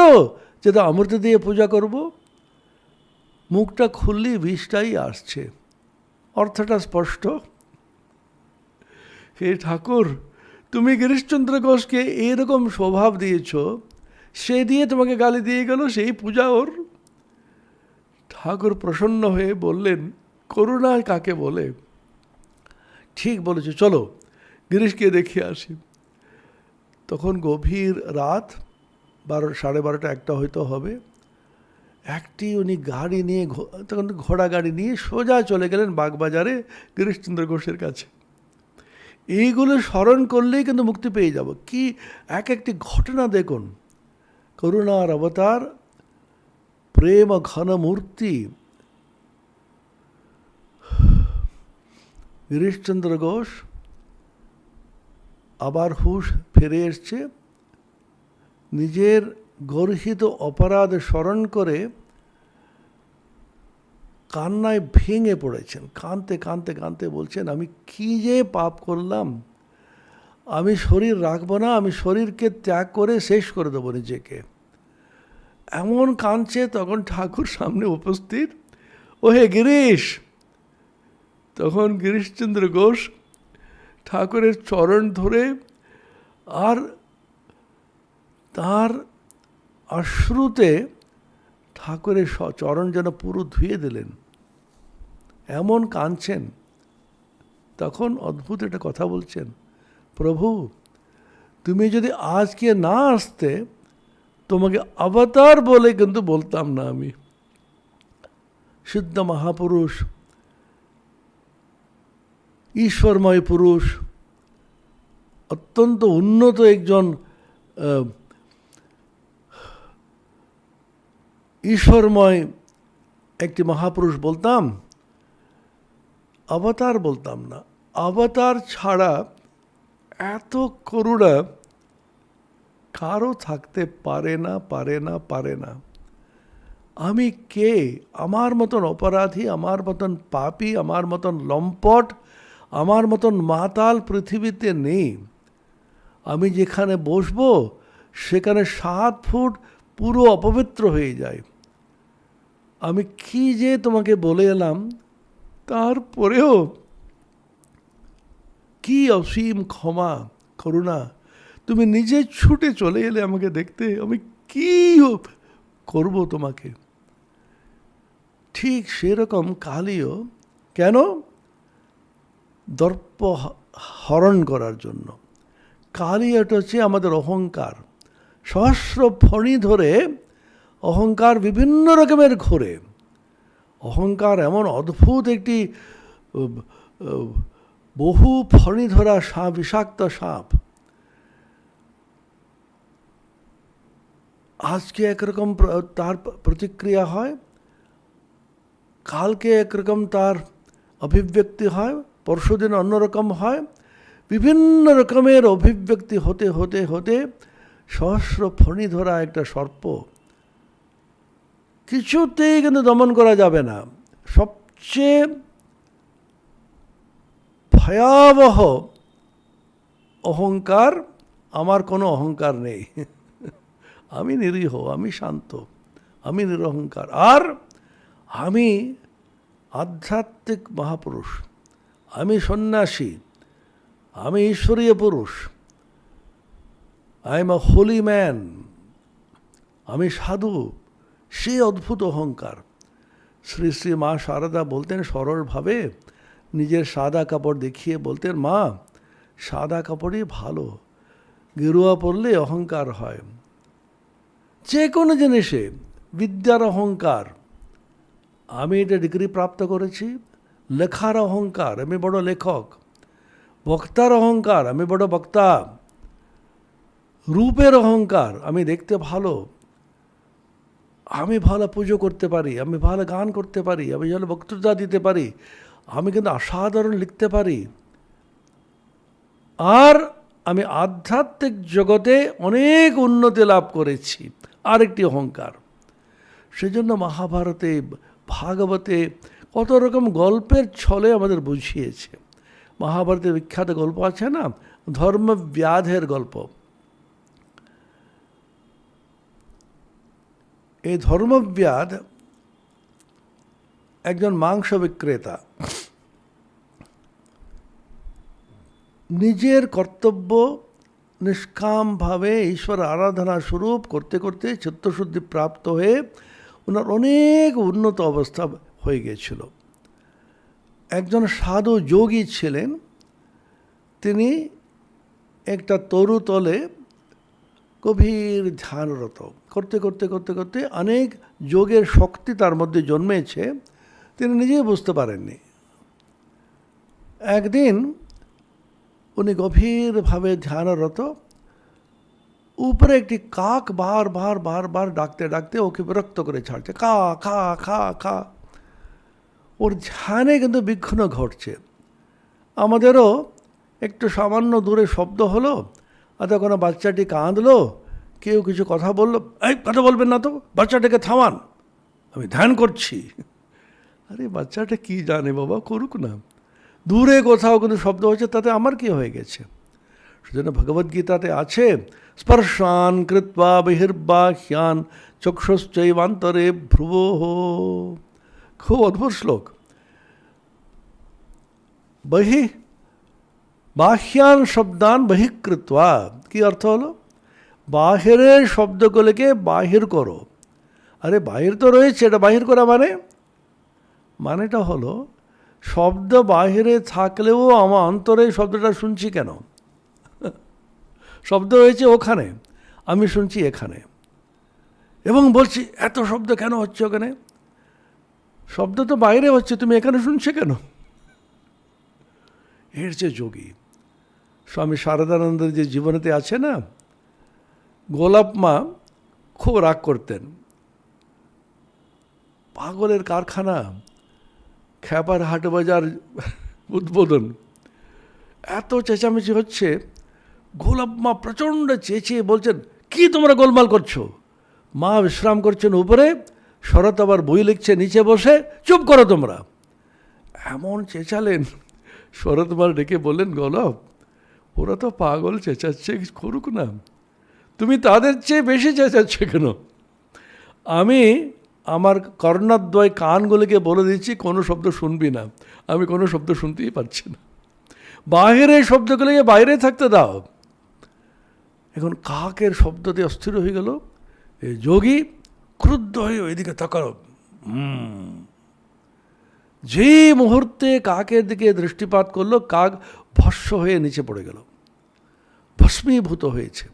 যাতে অমৃত দিয়ে পূজা করব। মুখটা খুললেই বিষটাই আসছে। অর্থটা স্পষ্ট। হে ঠাকুর, তুমি গিরিশচন্দ্র ঘোষকে এইরকম স্বভাব দিয়েছ, সে দিয়ে তোমাকে গালি দিয়ে গেল, সেই পূজা ওর। ঠাকুর প্রসন্ন হয়ে বললেন, করুণা কাকে বলে? ঠিক বলেছে, চলো গিরিশকে দেখে আসি। তখন গভীর রাত, 12:30 1টা হয়তো হবে। একটি উনি গাড়ি নিয়ে, তখন ঘোড়া গাড়ি নিয়ে সোজা চলে গেলেন বাগবাজারে গিরিশচন্দ্র ঘোষের কাছে। এইগুলো স্মরণ করলেই কিন্তু মুক্তি পেয়ে যাব। কি এক একটি ঘটনা দেখুন। করুণার অবতার, প্রেম ঘন মূর্তি গিরিশচন্দ্র ঘোষ আবার হুঁশ ফিরে এসছে। নিজের গর্হিত অপরাধ স্মরণ করে কান্নায় ভেঙে পড়েছেন। কাঁদতে কাঁদতে কাঁদতে বলছেন, আমি কী যে পাপ করলাম, আমি শরীর রাখবো না, আমি শরীরকে ত্যাগ করে শেষ করে দেবো নিজেকে। এমন কাঁদছে। তখন ঠাকুর সামনে উপস্থিত। ও হে গিরিশ! তখন গিরিশচন্দ্র ঘোষ ঠাকুরের চরণ ধরে আর তার অশ্রুতে ঠাকুরের চরণ যেন পুরো ধুয়ে দিলেন, এমন কাঁদছেন। তখন অদ্ভুত একটা কথা বলছেন, প্রভু তুমি যদি আজকে না আসতে, তোমাকে অবতার বলে কিন্তু বলতাম না আমি। সিদ্ধ মহাপুরুষ, ঈশ্বরময় পুরুষ, অত্যন্ত উন্নত একজন ঈশ্বরময় একটি মহাপুরুষ বলতাম, অবতার বলতাম না। অবতার ছাড়া এত করুণা কারো থাকতে পারে না, পারে না, পারে না। আমি কে? আমার মতন অপরাধী, আমার মতন পাপী, আমার মতন লম্পট, আমার মতন মাতাল পৃথিবীতে নেই। আমি যেখানে বসবো সেখানে 7 ফুট পুরো অপবিত্র হয়ে যায়। আমি কি যে তোমাকে বলে এলাম, তারপরেও কি অসীম ক্ষমা করুণা, তুমি নিজে ছুটে চলে এলে আমাকে দেখতে, আমি কি করব তোমাকে। ঠিক সেরকম কালীও কেন? দর্প হরণ করার জন্য। কালী এটা হচ্ছে আমাদের অহংকার। সহস্র ফণি ধরে অহংকার বিভিন্ন রকমের ঘোরে। অহংকার এমন অদ্ভুত একটি বহু ফণি ধরা সাপ, বিষাক্ত সাপ। আজকে একরকম তার প্রতিক্রিয়া হয়, কালকে একরকম তার অভিব্যক্তি হয়, পরশুদিন অন্যরকম হয়। বিভিন্ন রকমের অভিব্যক্তি হতে হতে হতে সহস্র ফণি ধরা একটা সর্প কিছুতেই কিন্তু দমন করা যাবে না। সবচেয়ে ভয়াবহ অহংকার, আমার কোনো অহংকার নেই, আমি নিরীহ, আমি শান্ত, আমি নিরহংকার, আর আমি আধ্যাত্মিক মহাপুরুষ, আমি সন্ন্যাসী, আমি ঈশ্বরীয় পুরুষ, I am a holy man, আমি সাধু। সে অদ্ভুত অহংকার। শ্রী শ্রী মা শারদা বলতেন সরলভাবে, নিজের সাদা কাপড় দেখিয়ে বলতেন, মা সাদা কাপড়ই ভালো, গেরুয়া পরলে অহংকার হয়। যে কোনো জিনিসে বিদ্যার অহংকার, আমি এটা ডিগ্রি প্রাপ্ত করেছি। লেখার অহংকার, আমি বড় লেখক। বক্তার অহংকার, আমি বড় বক্তা। রূপের অহংকার, আমি দেখতে ভালো, আমি ভালো পুজো করতে পারি, আমি ভালো গান করতে পারি, আমি ভালো বক্তৃতা দিতে পারি, আমি কিন্তু অসাধারণ লিখতে পারি। আর আমি আধ্যাত্মিক জগতে অনেক উন্নতি লাভ করেছি, আরেকটি অহংকার। সেজন্য মহাভারতে, ভাগবতে কত রকম গল্পের ছলে আমাদের বুঝিয়েছে। মহাভারতের বিখ্যাত গল্প আছে না, ধর্মব্যাধের গল্প। এই ধর্মব্যাধ একজন মাংস বিক্রেতা, নিজের কর্তব্য নিষ্কামভাবে ঈশ্বর আরাধনা স্বরূপ করতে করতে চিত্তশুদ্ধি প্রাপ্ত হয়ে ওনার অনেক উন্নত অবস্থা হয়ে গিয়েছিল। একজন সাধু যোগী ছিলেন, তিনি একটা তরুতলে গভীর ধ্যানরত করতে করতে করতে করতে অনেক যোগের শক্তি তার মধ্যে জন্মেছে, তিনি নিজেই বুঝতে পারেননি। একদিন উনি গভীরভাবে ধ্যানরত, উপরে একটি কাক বার ডাকতে ডাকতে ওকে বিরক্ত করে ছাড়ছে, কা খা খা খা। ওর ধ্যানে কিন্তু বিঘ্ন ঘটছে। আমাদেরও একটু সামান্য দূরে শব্দ হলো, আর কোনো বাচ্চাটি কাঁদলো, কেউ কিছু কথা বললো, এই কথা বলবেন না তো, বাচ্চাটাকে থামান, আমি ধ্যান করছি। আরে বাচ্চাটা কি জানে বাবা, করুক না। দূরে কোথাও কিন্তু শব্দ হচ্ছে, তাতে আমার কি হয়ে গেছে? সেজন্য ভগবদ্গীতাতে আছে, স্পর্শান কৃত্বা বহির্বাহ্যান চক্ষুশ্চৈবান্তরে ভ্রুবোঃ। খুব অদ্ভুত শ্লোক। বাহ্যান শব্দান বহিঃকৃত্বা, কি অর্থ হলো? বাহিরের শব্দগুলোকে বাহির করো। আরে বাহির তো রয়েছে, এটা বাহির করা মানেটা হলো, শব্দ বাহিরে থাকলেও আমার অন্তরে শব্দটা শুনছি কেন? শব্দ হয়েছে ওখানে, আমি শুনছি এখানে, এবং বলছি এত শব্দ কেন হচ্ছে ওখানে? শব্দ তো বাইরে হচ্ছে, তুমি এখানে শুনছে কেন? এর যে যোগী স্বামী শারদানন্দের যে জীবনেতে আছে না, গোলাপ মা খুব রাগ করতেন। পাগলের কারখানা, খ্যাপার হাট বাজার উদ্বোধন, এত চেঁচামেচি হচ্ছে, গোলাপ মা প্রচণ্ড চেঁচিয়ে বলছেন, কি তোমরা গোলমাল করছো? মা বিশ্রাম করছেন উপরে, শরৎ আবার বই লিখছে নিচে বসে, চুপ করো তোমরা। এমন চেঁচালেন, শরৎ মার ডেকে বললেন, গোলাপ ওরা তো পাগল চেঁচাচ্ছে, করুক না, তুমি তাদের চেয়ে বেশি চেঁচাচ্ছ কেন? আমি আমার কর্ণদ্বয় কানগুলিকে বলে দিচ্ছি কোনো শব্দ শুনবি না। আমি কোনো শব্দ শুনতেই পাচ্ছি না, বাইরের শব্দগুলোকে বাইরে থাকতে দাও। এখন কাকের শব্দতে অস্থির হয়ে গেল। এই যোগী ক্রুদ্ধ হয়ে ওইদিকে তাকালো। যে মুহূর্তে কাকের দিকে দৃষ্টিপাত করলো, কাক ভস্ম হয়ে নিচে পড়ে গেল, ভস্মীভূত হয়েছে।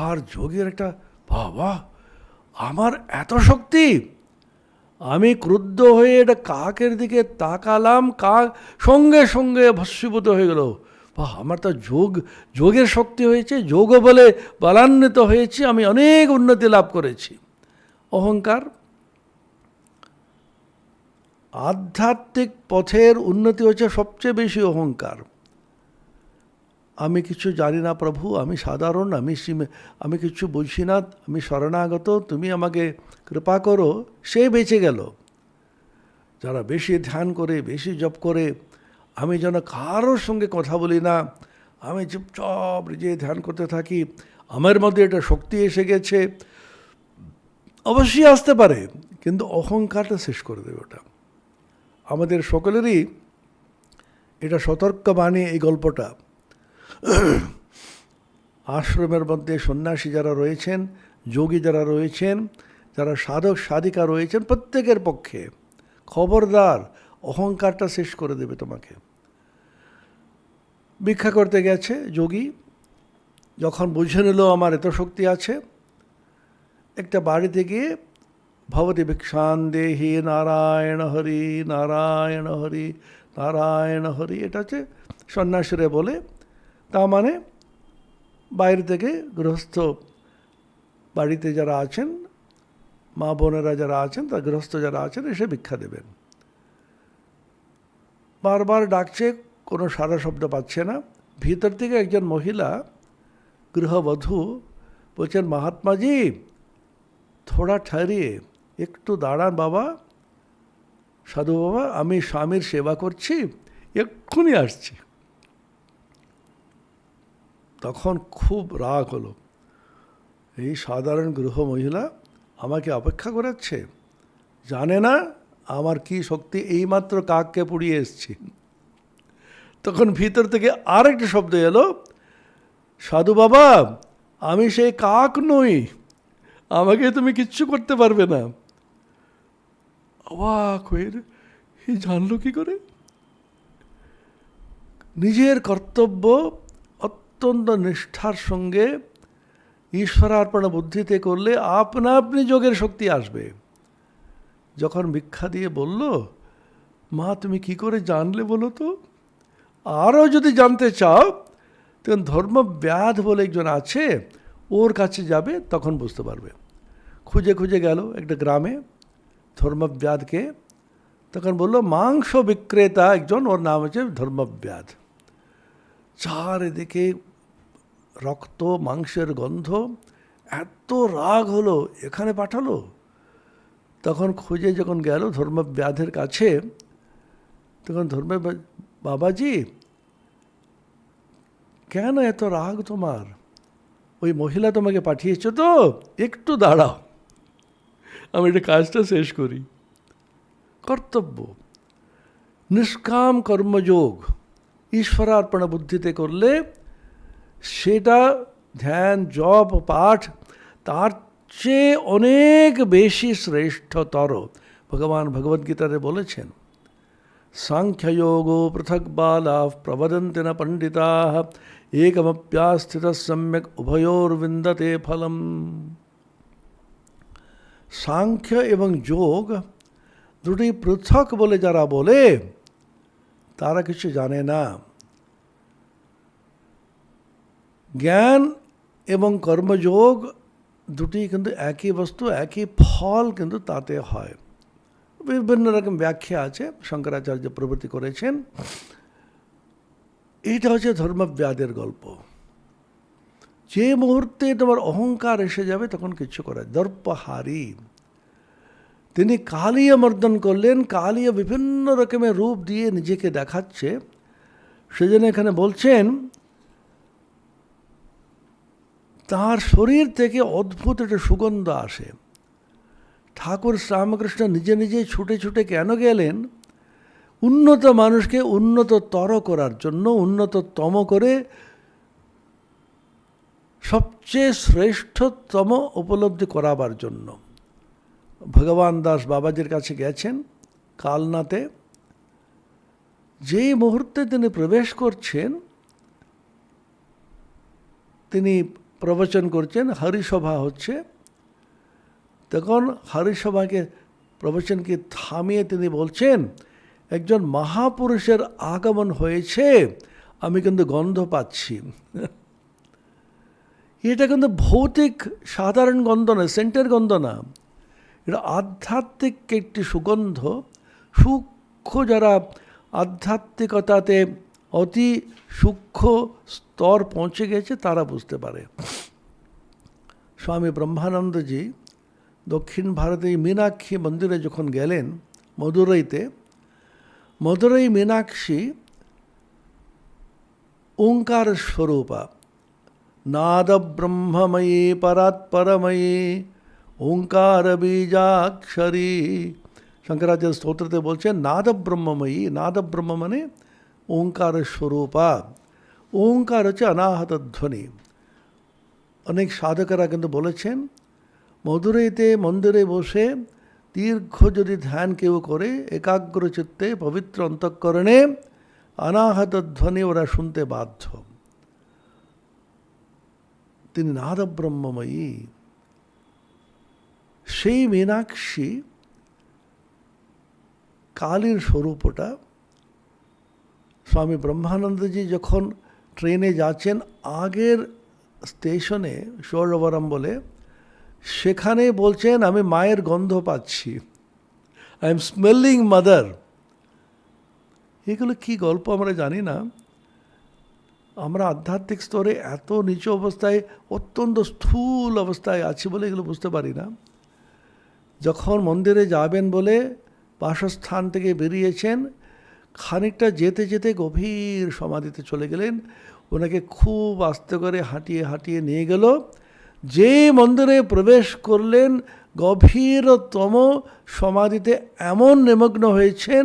আর যোগীর একটা বাবা, আমার এত শক্তি! আমি ক্রুদ্ধ হয়ে এটা কাকের দিকে তাকালাম, কাক সঙ্গে সঙ্গে ভস্মীভূত হয়ে গেল। বাহ, আমার তো যোগের শক্তি হয়েছে, যোগ বলে বলান্বিত হয়েছি, আমি অনেক উন্নতি লাভ করেছি। অহংকার। আধ্যাত্মিক পথের উন্নতি হচ্ছে সবচেয়ে বেশি অহংকার। আমি কিছু জানি না প্রভু, আমি সাধারণ, আমি কিছু বুঝি না, আমি শরণাগত, তুমি আমাকে কৃপা করো, সে বেঁচে গেল। যারা বেশি ধ্যান করে, বেশি জপ করে, আমি যেন কারোর সঙ্গে কথা বলি না, আমি চুপচাপ নিজে ধ্যান করতে থাকি, আমার মধ্যে এটা শক্তি এসে গেছে, অবশ্যই আসতে পারে, কিন্তু অহংকারটা শেষ করে দেবে ওটা। আমাদের সকলেরই এটা সতর্কবাণী এই গল্পটা। আশ্রমের মধ্যে সন্ন্যাসী যারা রয়েছেন, যোগী যারা রয়েছেন, যারা সাধক সাধিকা রয়েছেন, প্রত্যেকের পক্ষে খবরদার, অহংকারটা শেষ করে দেবে তোমাকে। ভিক্ষা করতে গেছে যোগী, যখন বুঝে নিল আমার এত শক্তি আছে, একটা বাড়িতে গিয়ে ভবতি ভিক্ষান দেহি নারায়ণ হরি নারায়ণ হরি নারায়ণ হরি, এটা হচ্ছে সন্ন্যাসীরা বলে। তা মানে বাইরে থেকে গৃহস্থ বাড়িতে যারা আছেন, মা বোনেরা যারা আছেন, তা গৃহস্থ যারা আছেন এসে ভিক্ষা দেবেন। বারবার ডাকছে, কোনো সাড়া শব্দ পাচ্ছে না। ভিতর থেকে একজন মহিলা গৃহবধূ বলছেন, মহাত্মাজি থোড়া ঠহরিয়ে, একটু দাঁড়ান বাবা, সাধু বাবা, আমি স্বামীর সেবা করছি, এক্ষুনি আসছি। তখন খুব রাগ হলো, এই সাধারণ গৃহ মহিলা আমাকে অপেক্ষা করাচ্ছে, জানে না আমার কি শক্তি, এইমাত্র কাককে পুড়িয়ে এসছি। তখন ভিতর থেকে আরেকটা শব্দ এলো, সাধু বাবা, আমি সেই কাক নই, আমাকে তুমি কিচ্ছু করতে পারবে না। অবাক হয়ে জানলো কি করে? নিজের কর্তব্য অত্যন্ত নিষ্ঠার সঙ্গে ঈশ্বরার্পণ বুদ্ধিতে করলে আপনা আপনি যোগের শক্তি আসবে। যখন ভিক্ষা দিয়ে বলল, মা তুমি কি করে জানলে বলো তো? আরও যদি জানতে চাও তখন ধর্মব্যাধ বলে একজন আছে, ওর কাছে যাবে, তখন বুঝতে পারবে। খুঁজে খুঁজে গেল একটা গ্রামে ধর্মব্যাধকে, তখন বললো মাংস বিক্রেতা একজন, ওর নাম হচ্ছে ধর্মব্যাধ। চারিদিকে রক্ত মাংসের গন্ধ, এত রাগ হলো, এখানে পাঠালো। তখন খুঁজে যখন গেল ধর্মব্যাধের কাছে, তখন বাবাজি কেন এত রাগ তোমার? ওই মহিলা তোমাকে পাঠিয়েছো তো, একটু দাঁড়াও, আমি এটা কাজটা শেষ করি। কর্তব্য, নিষ্কাম কর্মযোগ ঈশ্বরার্পণ বুদ্ধিতে করলে সেটা ধ্যান জপ পাঠ তার চেয়ে অনেক বেশি শ্রেষ্ঠতর। ভগবান ভগবদ্গীতাতে বলেছেন, সাংখ্যযোগো পৃথক বালা প্রবদন্তি না পণ্ডিতা একমপ্যাস্থিত সম্যক উভয়োর্বিন্দতে ফলম। সাংখ্য এবং যোগ দুটি পৃথক বলে যারা বলে, তারা কিছু জানে না। জ্ঞান এবং কর্মযোগ দুটি কিন্তু একই বস্তু, একই ফল কিন্তু তাতে হয়। বিভিন্ন রকম ব্যাখ্যা আছে, শঙ্করাচার্য প্রভৃতি করেছেন। এইটা হচ্ছে ধর্মব্যাধের গল্প। যে মুহূর্তে তোমার অহংকার এসে যাবে তখন কিছু করে। দর্পহারী, তিনি কালিয়া মর্দন করলেন, কালিয়া বিভিন্ন রকমের রূপ দিয়ে নিজেকে দেখাচ্ছে। সেজন্য এখানে বলছেন, তাঁর শরীর থেকে অদ্ভুত একটা সুগন্ধ আসে। ঠাকুর শ্রীরামকৃষ্ণ নিজে নিজে ছুটে ছুটে কেন গেলেন? উন্নত মানুষকে উন্নততর করার জন্য, উন্নততম করে সবচেয়ে শ্রেষ্ঠতম উপলব্ধি করাবার জন্য। ভগবান দাস বাবাজির কাছে গেছেন কালনাতে। যেই মুহূর্তে তিনি প্রবেশ করছেন, তিনি প্রবচন করছেন, হরিসভা হচ্ছে, তখন হরিসভাকে প্রবচনকে থামিয়ে তিনি বলছেন, একজন মহাপুরুষের আগমন হয়েছে, আমি কিন্তু গন্ধ পাচ্ছি। এটা কিন্তু ভৌতিক সাধারণ গন্ধ না, সেন্টের গন্ধ না, এটা আধ্যাত্মিক একটি সুগন্ধ। সূক্ষ্ম যারা আধ্যাত্মিকতাতে অতি সূক্ষ্ম স্তর পৌঁছে গেছে তারা বুঝতে পারে। স্বামী ব্রহ্মানন্দজি দক্ষিণ ভারতে মীনাক্ষী মন্দিরে যখন গেলেন মদুরাইতে, মদুরাই মীনাক্ষী ওঙ্কার স্বরূপা, নাদ ব্রহ্মময়ী পরাৎপরময়ী ওঙ্কার বীজাক্ষরী। শঙ্করাচার্য স্তোত্রতে বলছেন নাদ ব্রহ্মময়ী, নাদ ব্রহ্ম মানে ওঙ্কার স্বরূপা। ওঙ্কার হচ্ছে অনাহত ধ্বনি। অনেক সাধকেরা কিন্তু বলেছেন মধুরাইতে মন্দিরে বসে দীর্ঘ যদি ধ্যান কেউ করে একাগ্র চিত্তে পবিত্র অন্তঃকরণে অনাহত ধ্বনি ওরা শুনতে বাধ্য। তিনি নাদ ব্রহ্মময়ী। সেই মীনাক্ষী কালীর স্বরূপ ওটা। স্বামী ব্রহ্মানন্দজি যখন ট্রেনে যাচ্ছেন আগের স্টেশনে সৌরবরম বলে, সেখানে বলছেন আমি মায়ের গন্ধ পাচ্ছি, আই এম স্মেলিং মাদার। এগুলো কি গল্প আমরা জানি না। আমরা আধ্যাত্মিক স্তরে এত নিচু অবস্থায়, অত্যন্ত স্থূল অবস্থায় আছি বলে এগুলো বুঝতে পারি না। যখন মন্দিরে যাবেন বলে বাসস্থান থেকে বেরিয়েছেন, খানিকটা যেতে যেতে গভীর সমাধিতে চলে গেলেন। ওনাকে খুব আস্তে করে হাঁটিয়ে হাঁটিয়ে নিয়ে গেল। যে মন্দিরে প্রবেশ করলেন গভীরতম সমাধিতে এমন নিমগ্ন হয়েছেন,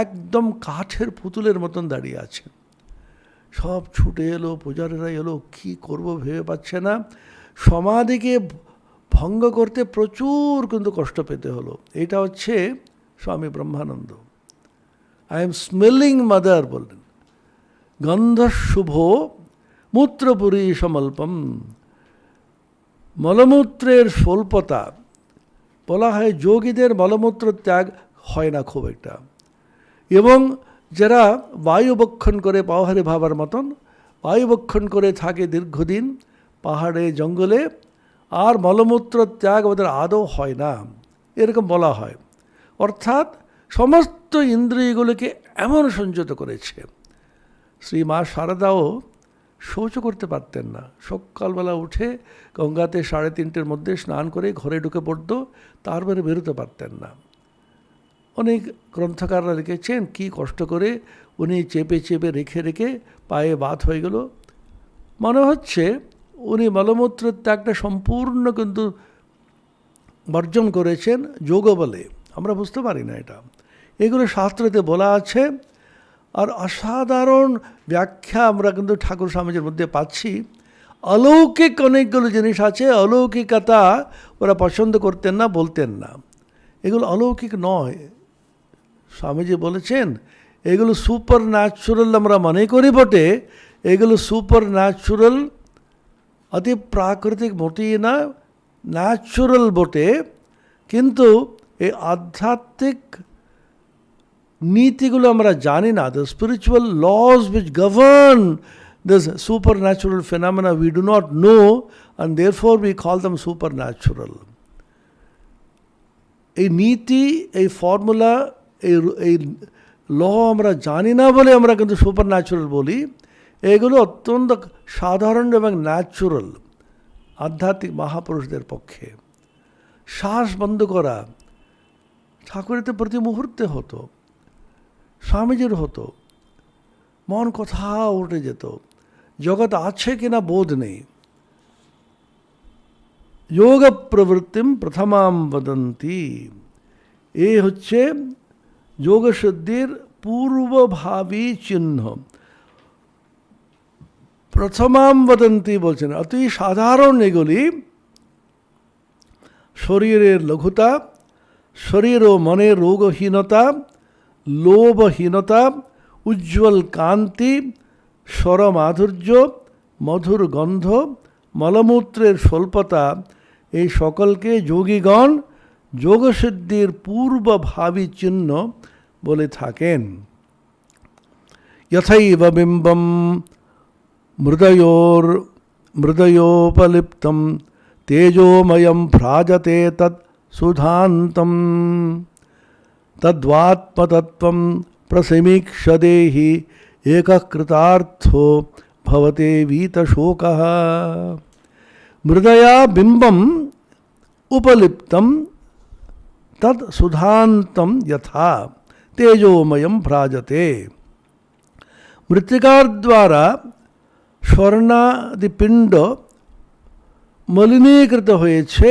একদম কাঠের পুতুলের মতন দাঁড়িয়ে আছেন। সব ছুটে এলো, পূজারীরা এলো, কী করবো ভেবে পাচ্ছে না। সমাধিকে ভঙ্গ করতে প্রচুর কিন্তু কষ্ট পেতে হলো। এটা হচ্ছে স্বামী ব্রহ্মানন্দ। আই এম স্মেলিং মাদার বললেন। গন্ধ শুভ মূত্রপুরী সমল্পম। মলমূত্রের স্বল্পতা, বলা হয় যোগীদের মলমূত্র ত্যাগ হয় না খুব একটা, এবং যারা বায়ুবক্ষণ করে পাহাড়ে ভাবার মতন বায়ুবক্ষণ করে থাকে দীর্ঘদিন পাহাড়ে জঙ্গলে, আর মলমূত্র ত্যাগ ওদের আদৌ হয় না, এরকম বলা হয়। অর্থাৎ সমস্ত ইন্দ্রিয়গুলোকে এমন সংযত করেছে। শ্রী মা শারদাও শৌচ করতে পারতেন না। সকালবেলা উঠে গঙ্গাতে 3:30-র মধ্যে স্নান করে ঘরে ঢুকে পড়তো, তারপরে বেরোতে পারতেন না। অনেক গ্রন্থকাররা লিখেছেন কি কষ্ট করে উনি চেপে চেপে রেখে রেখে পায়ে বাত হয়ে গেল। মনে হচ্ছে উনি মলমূত্র ত্যাগটা সম্পূর্ণ কিন্তু বর্জন করেছেন যোগ বলে। আমরা বুঝতে পারি না এটা। এগুলো শাস্ত্রতে বলা আছে। আর অসাধারণ ব্যাখ্যা আমরা কিন্তু ঠাকুর স্বামীজির মধ্যে পাচ্ছি। অলৌকিক অনেকগুলো জিনিস আছে, অলৌকিকতা ওরা পছন্দ করতেন না, বলতেন না। এগুলো অলৌকিক নয়। স্বামীজি বলেছেন এগুলো সুপার ন্যাচুরাল আমরা মনে করি বটে, এগুলো সুপার ন্যাচুরাল অতি প্রাকৃতিক মোটেই না, ন্যাচুরাল বটে, কিন্তু এই আধ্যাত্মিক নীতিগুলো আমরা জানি না। The spiritual laws which govern this supernatural phenomena we do not know, and therefore we call them supernatural. এই নীতি, এই ফর্মুলা, এই ল আমরা জানি না বলে আমরা কিন্তু সুপার ন্যাচুরাল বলি। এগুলো অত্যন্ত সাধারণ এবং ন্যাচুরাল আধ্যাত্মিক মহাপুরুষদের পক্ষে। শ্বাস বন্ধ করা ঠাকুরের তো প্রতি মুহূর্তে হতো, স্বামীজির হতো। মন কোথাও উঠে যেত, জগৎ আছে কিনা বোধ নেই। যোগ প্রবৃত্তিম প্রথমাম বদন্তি। এই হচ্ছে যোগসিদ্ধির পূর্বভাবী চিহ্ন। প্রথমাম বদন্তি বলছেন, অতি সাধারণ এগুলি। শরীরের লঘুতা, শরীর ও মনের রোগহীনতা, লোভহীনতা, উজ্জ্বল কান্তি, স্বরমাধুর্য, মধুর গন্ধ, মলমূত্রের স্বল্পতা, এই সকলকে যোগীগণ যোগসিদ্ধির পূর্বভাবী চিহ্ন বলে থাকেন। যথৈব বিম্বম মৃদয়োপলিপ্তম তেজোময়ম ভ্রাজতে তৎ সুধান্তম তদ্বাত্মতত্ত্বম প্রসীমীক্ষদেহি একঃ কৃতার্থো ভবতে वीतशोकः। मृदया बिंबम उपलिप्तम तद सुधांतम यथा तेजोमयम भ्राजते। मृत्तिकार द्वारा স্বর্ণাদি পিণ্ড মলিনীকৃত হয়েছে,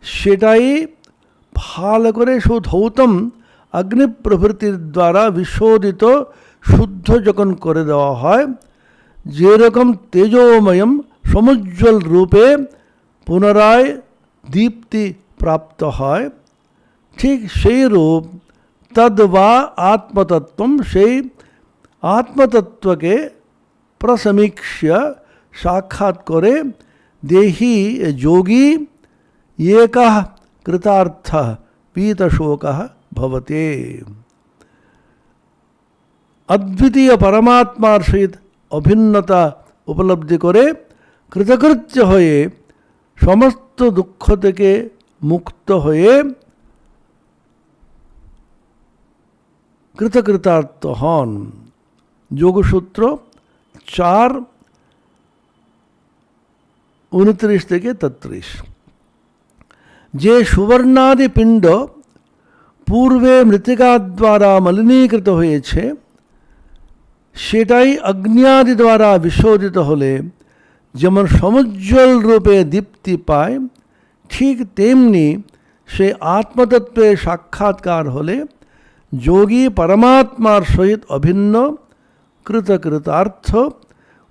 সেটাই ভালো করে সুধৌতম অগ্নি প্রভৃতির দ্বারা বিশোধিত শুদ্ধ যখন করে দেওয়া হয়, যেরকম তেজোময়ম সমুজ্জ্বল রূপে পুনরায় দীপ্তি প্রাপ্ত হয়, ঠিক সেই রূপ তদ্বা আত্মতত্ত্বম, সেই আত্মতত্ত্বকে প্রসমীক্ষ্য সাক্ষাৎ করে দেহি যোগী একঃ কৃতার্থः पीतशोकः भवते। অদ্বিতীয় পরমাত্মার সহিত অভিন্নতা উপলব্ধি করে কৃতকৃত্য হয়ে সমস্ত দুঃখ থেকে মুক্ত হয়ে কৃতকৃতার্থ হন। যোগসূত্র 4:29-33। যে সুবর্ণাদি পিণ্ড পূর্বে মৃত্তিকা দ্বারা মলিনীকৃত হয়েছে, সেটাই অগ্ন্যাদি দ্বারা বিশোধিত হলে যেমন সমুজ্জ্বল রূপে দীপ্তি পায়, ঠিক তেমনি সে আত্মতত্ত্বের সাক্ষাৎকার হলে যোগী পরমাত্মার সহিত অভিন্ন কৃতকৃতার্থ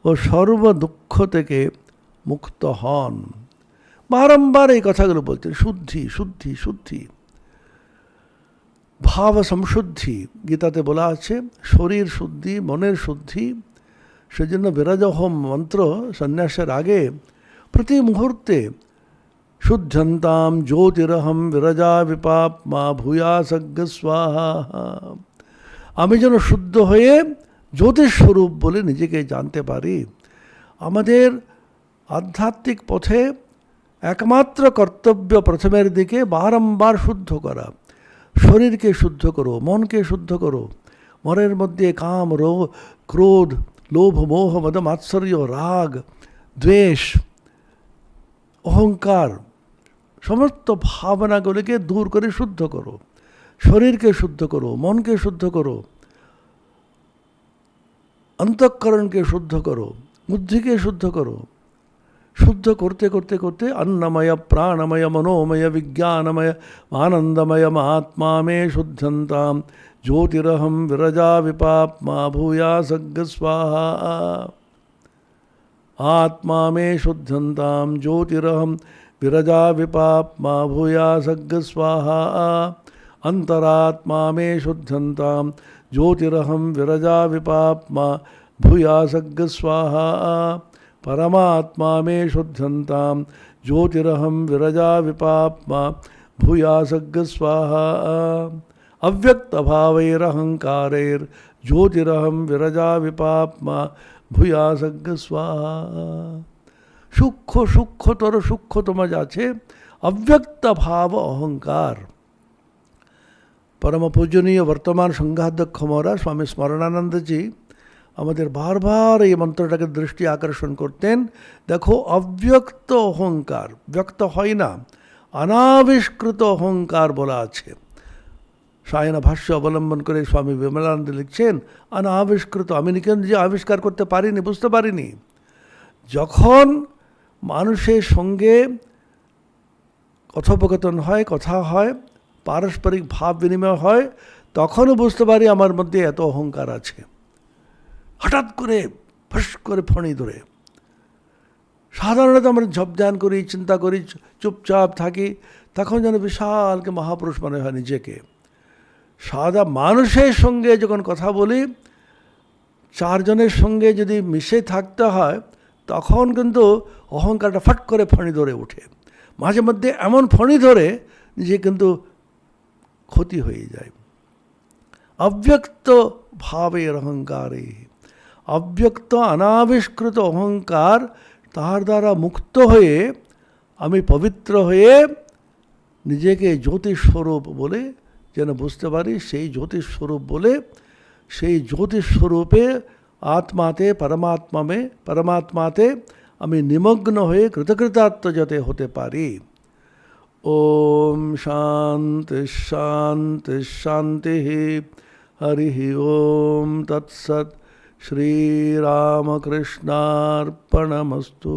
ও সর্বদুঃখ থেকে মুক্ত হন। বারংবার এই কথাগুলো বলছেন, শুদ্ধি শুদ্ধি শুদ্ধি, ভাব সংশুদ্ধি। গীতাতে বলা আছে শরীর শুদ্ধি, মনের শুদ্ধি। সেজন্য বিরজোহম মন্ত্র সন্ন্যাসের আগে প্রতি মুহূর্তে শুদ্ধন্তাম জ্যোতিরহম বিরজা বিপাপ মা ভূয়াসজ্ঞ স্বাহা। আমি যেন শুদ্ধ হয়ে জ্যোতিস্বরূপ বলে নিজেকে জানতে পারি। আমাদের আধ্যাত্মিক পথে একমাত্র কর্তব্য প্রথমের দিকে বারংবার শুদ্ধ করা। শরীরকে শুদ্ধ করো, মনকে শুদ্ধ করো। মনের মধ্যে কাম, ক্রোধ, লোভ, মোহ, মদ, মাৎসর্য, রাগ, দ্বেষ, অহংকার, সমস্ত ভাবনাগুলিকে দূর করে শুদ্ধ করো। শরীরকে শুদ্ধ করো, মনকে শুদ্ধ করো, অন্তঃকরণকে শুদ্ধ করো, বুদ্ধিকে শুদ্ধ করো। শুদ্ধ করতে করতে করতে अन्नमय प्राणमय मनोमय विज्ञानमय आनंदमय आत्मा में शुद्धंताम ज्योतिरहम विरजा विपाप्मा भूयासज्ञ स्वाहा। आत्मा में शुद्धंताम ज्योतिरहम विरजा विपाप्मा भूयासज्ञ स्वाहा। अंतरात्मा में शुद्धंताम ज्योतिरहम विरजा विपाप्मा भूयासज्ञ स्वाहा। परमात्मा में शुद्धंताम ज्योतिरहम विरजा विपाप्मा भूयासज्ञ स्वाहा। अव्यक्त भावैरहंकारैर ज्योतिरहम विरजा विपाप्मा भूयासज्ञ स्वाहा। सूक्ष्म सूक्ष्मतर सूक्ष्मतम जाছে अव्यक्त भाव अहंकार। परम पूजनीय वर्तमान संघाध्यक्ष महाराज स्वामी स्मरणानंद जी আমাদের বারবার এই মন্ত্রটাকে দৃষ্টি আকর্ষণ করতেন। দেখো, অব্যক্ত অহংকার, ব্যক্ত হয় না, অনাবিষ্কৃত অহংকার বলা আছে। সায়না ভাষ্য অবলম্বন করে স্বামী বিমলানন্দ লিখছেন, অনাবিষ্কৃত, আমি নিজে আবিষ্কার করতে পারিনি, বুঝতে পারিনি। যখন মানুষের সঙ্গে কথোপকথন হয়, কথা হয়, পারস্পরিক ভাব বিনিময় হয়, তখনও বুঝতে পারি আমার মধ্যে এত অহংকার আছে। হঠাৎ করে ফস করে ফণি ধরে, সাধারণত আমরা ঝপঝান করি, চিন্তা করি, চুপচাপ থাকি, তখন যেন বিশালকে মহাপুরুষ মনে হয় নিজেকে। সাদা মানুষের সঙ্গে যখন কথা বলি, চারজনের সঙ্গে যদি মিশে থাকতে হয়, তখন কিন্তু অহংকারটা ফট করে ফণি ধরে ওঠে। মাঝে মধ্যে এমন ফণি ধরে যে কিন্তু ক্ষতি হয়ে যায়। অব্যক্ত ভাবের অহংকারে, অব্যক্ত অনাবিষ্কৃত অহংকার, তার দ্বারা মুক্ত হয়ে আমি পবিত্র হয়ে নিজেকে জ্যোতিস্বরূপ বলে যেন বুঝতে পারি। সেই জ্যোতিস্বরূপ বলে, সেই জ্যোতিস্বরূপে আত্মাতে পরমাত্মাতে আমি নিমগ্ন হয়ে কৃতকৃতার্থ যাতে হতে পারি। ওম শান্তি শান্তি শান্তি। হরি ওম তৎসৎ। শ্রীরামকৃষ্ণার্পণমস্তু।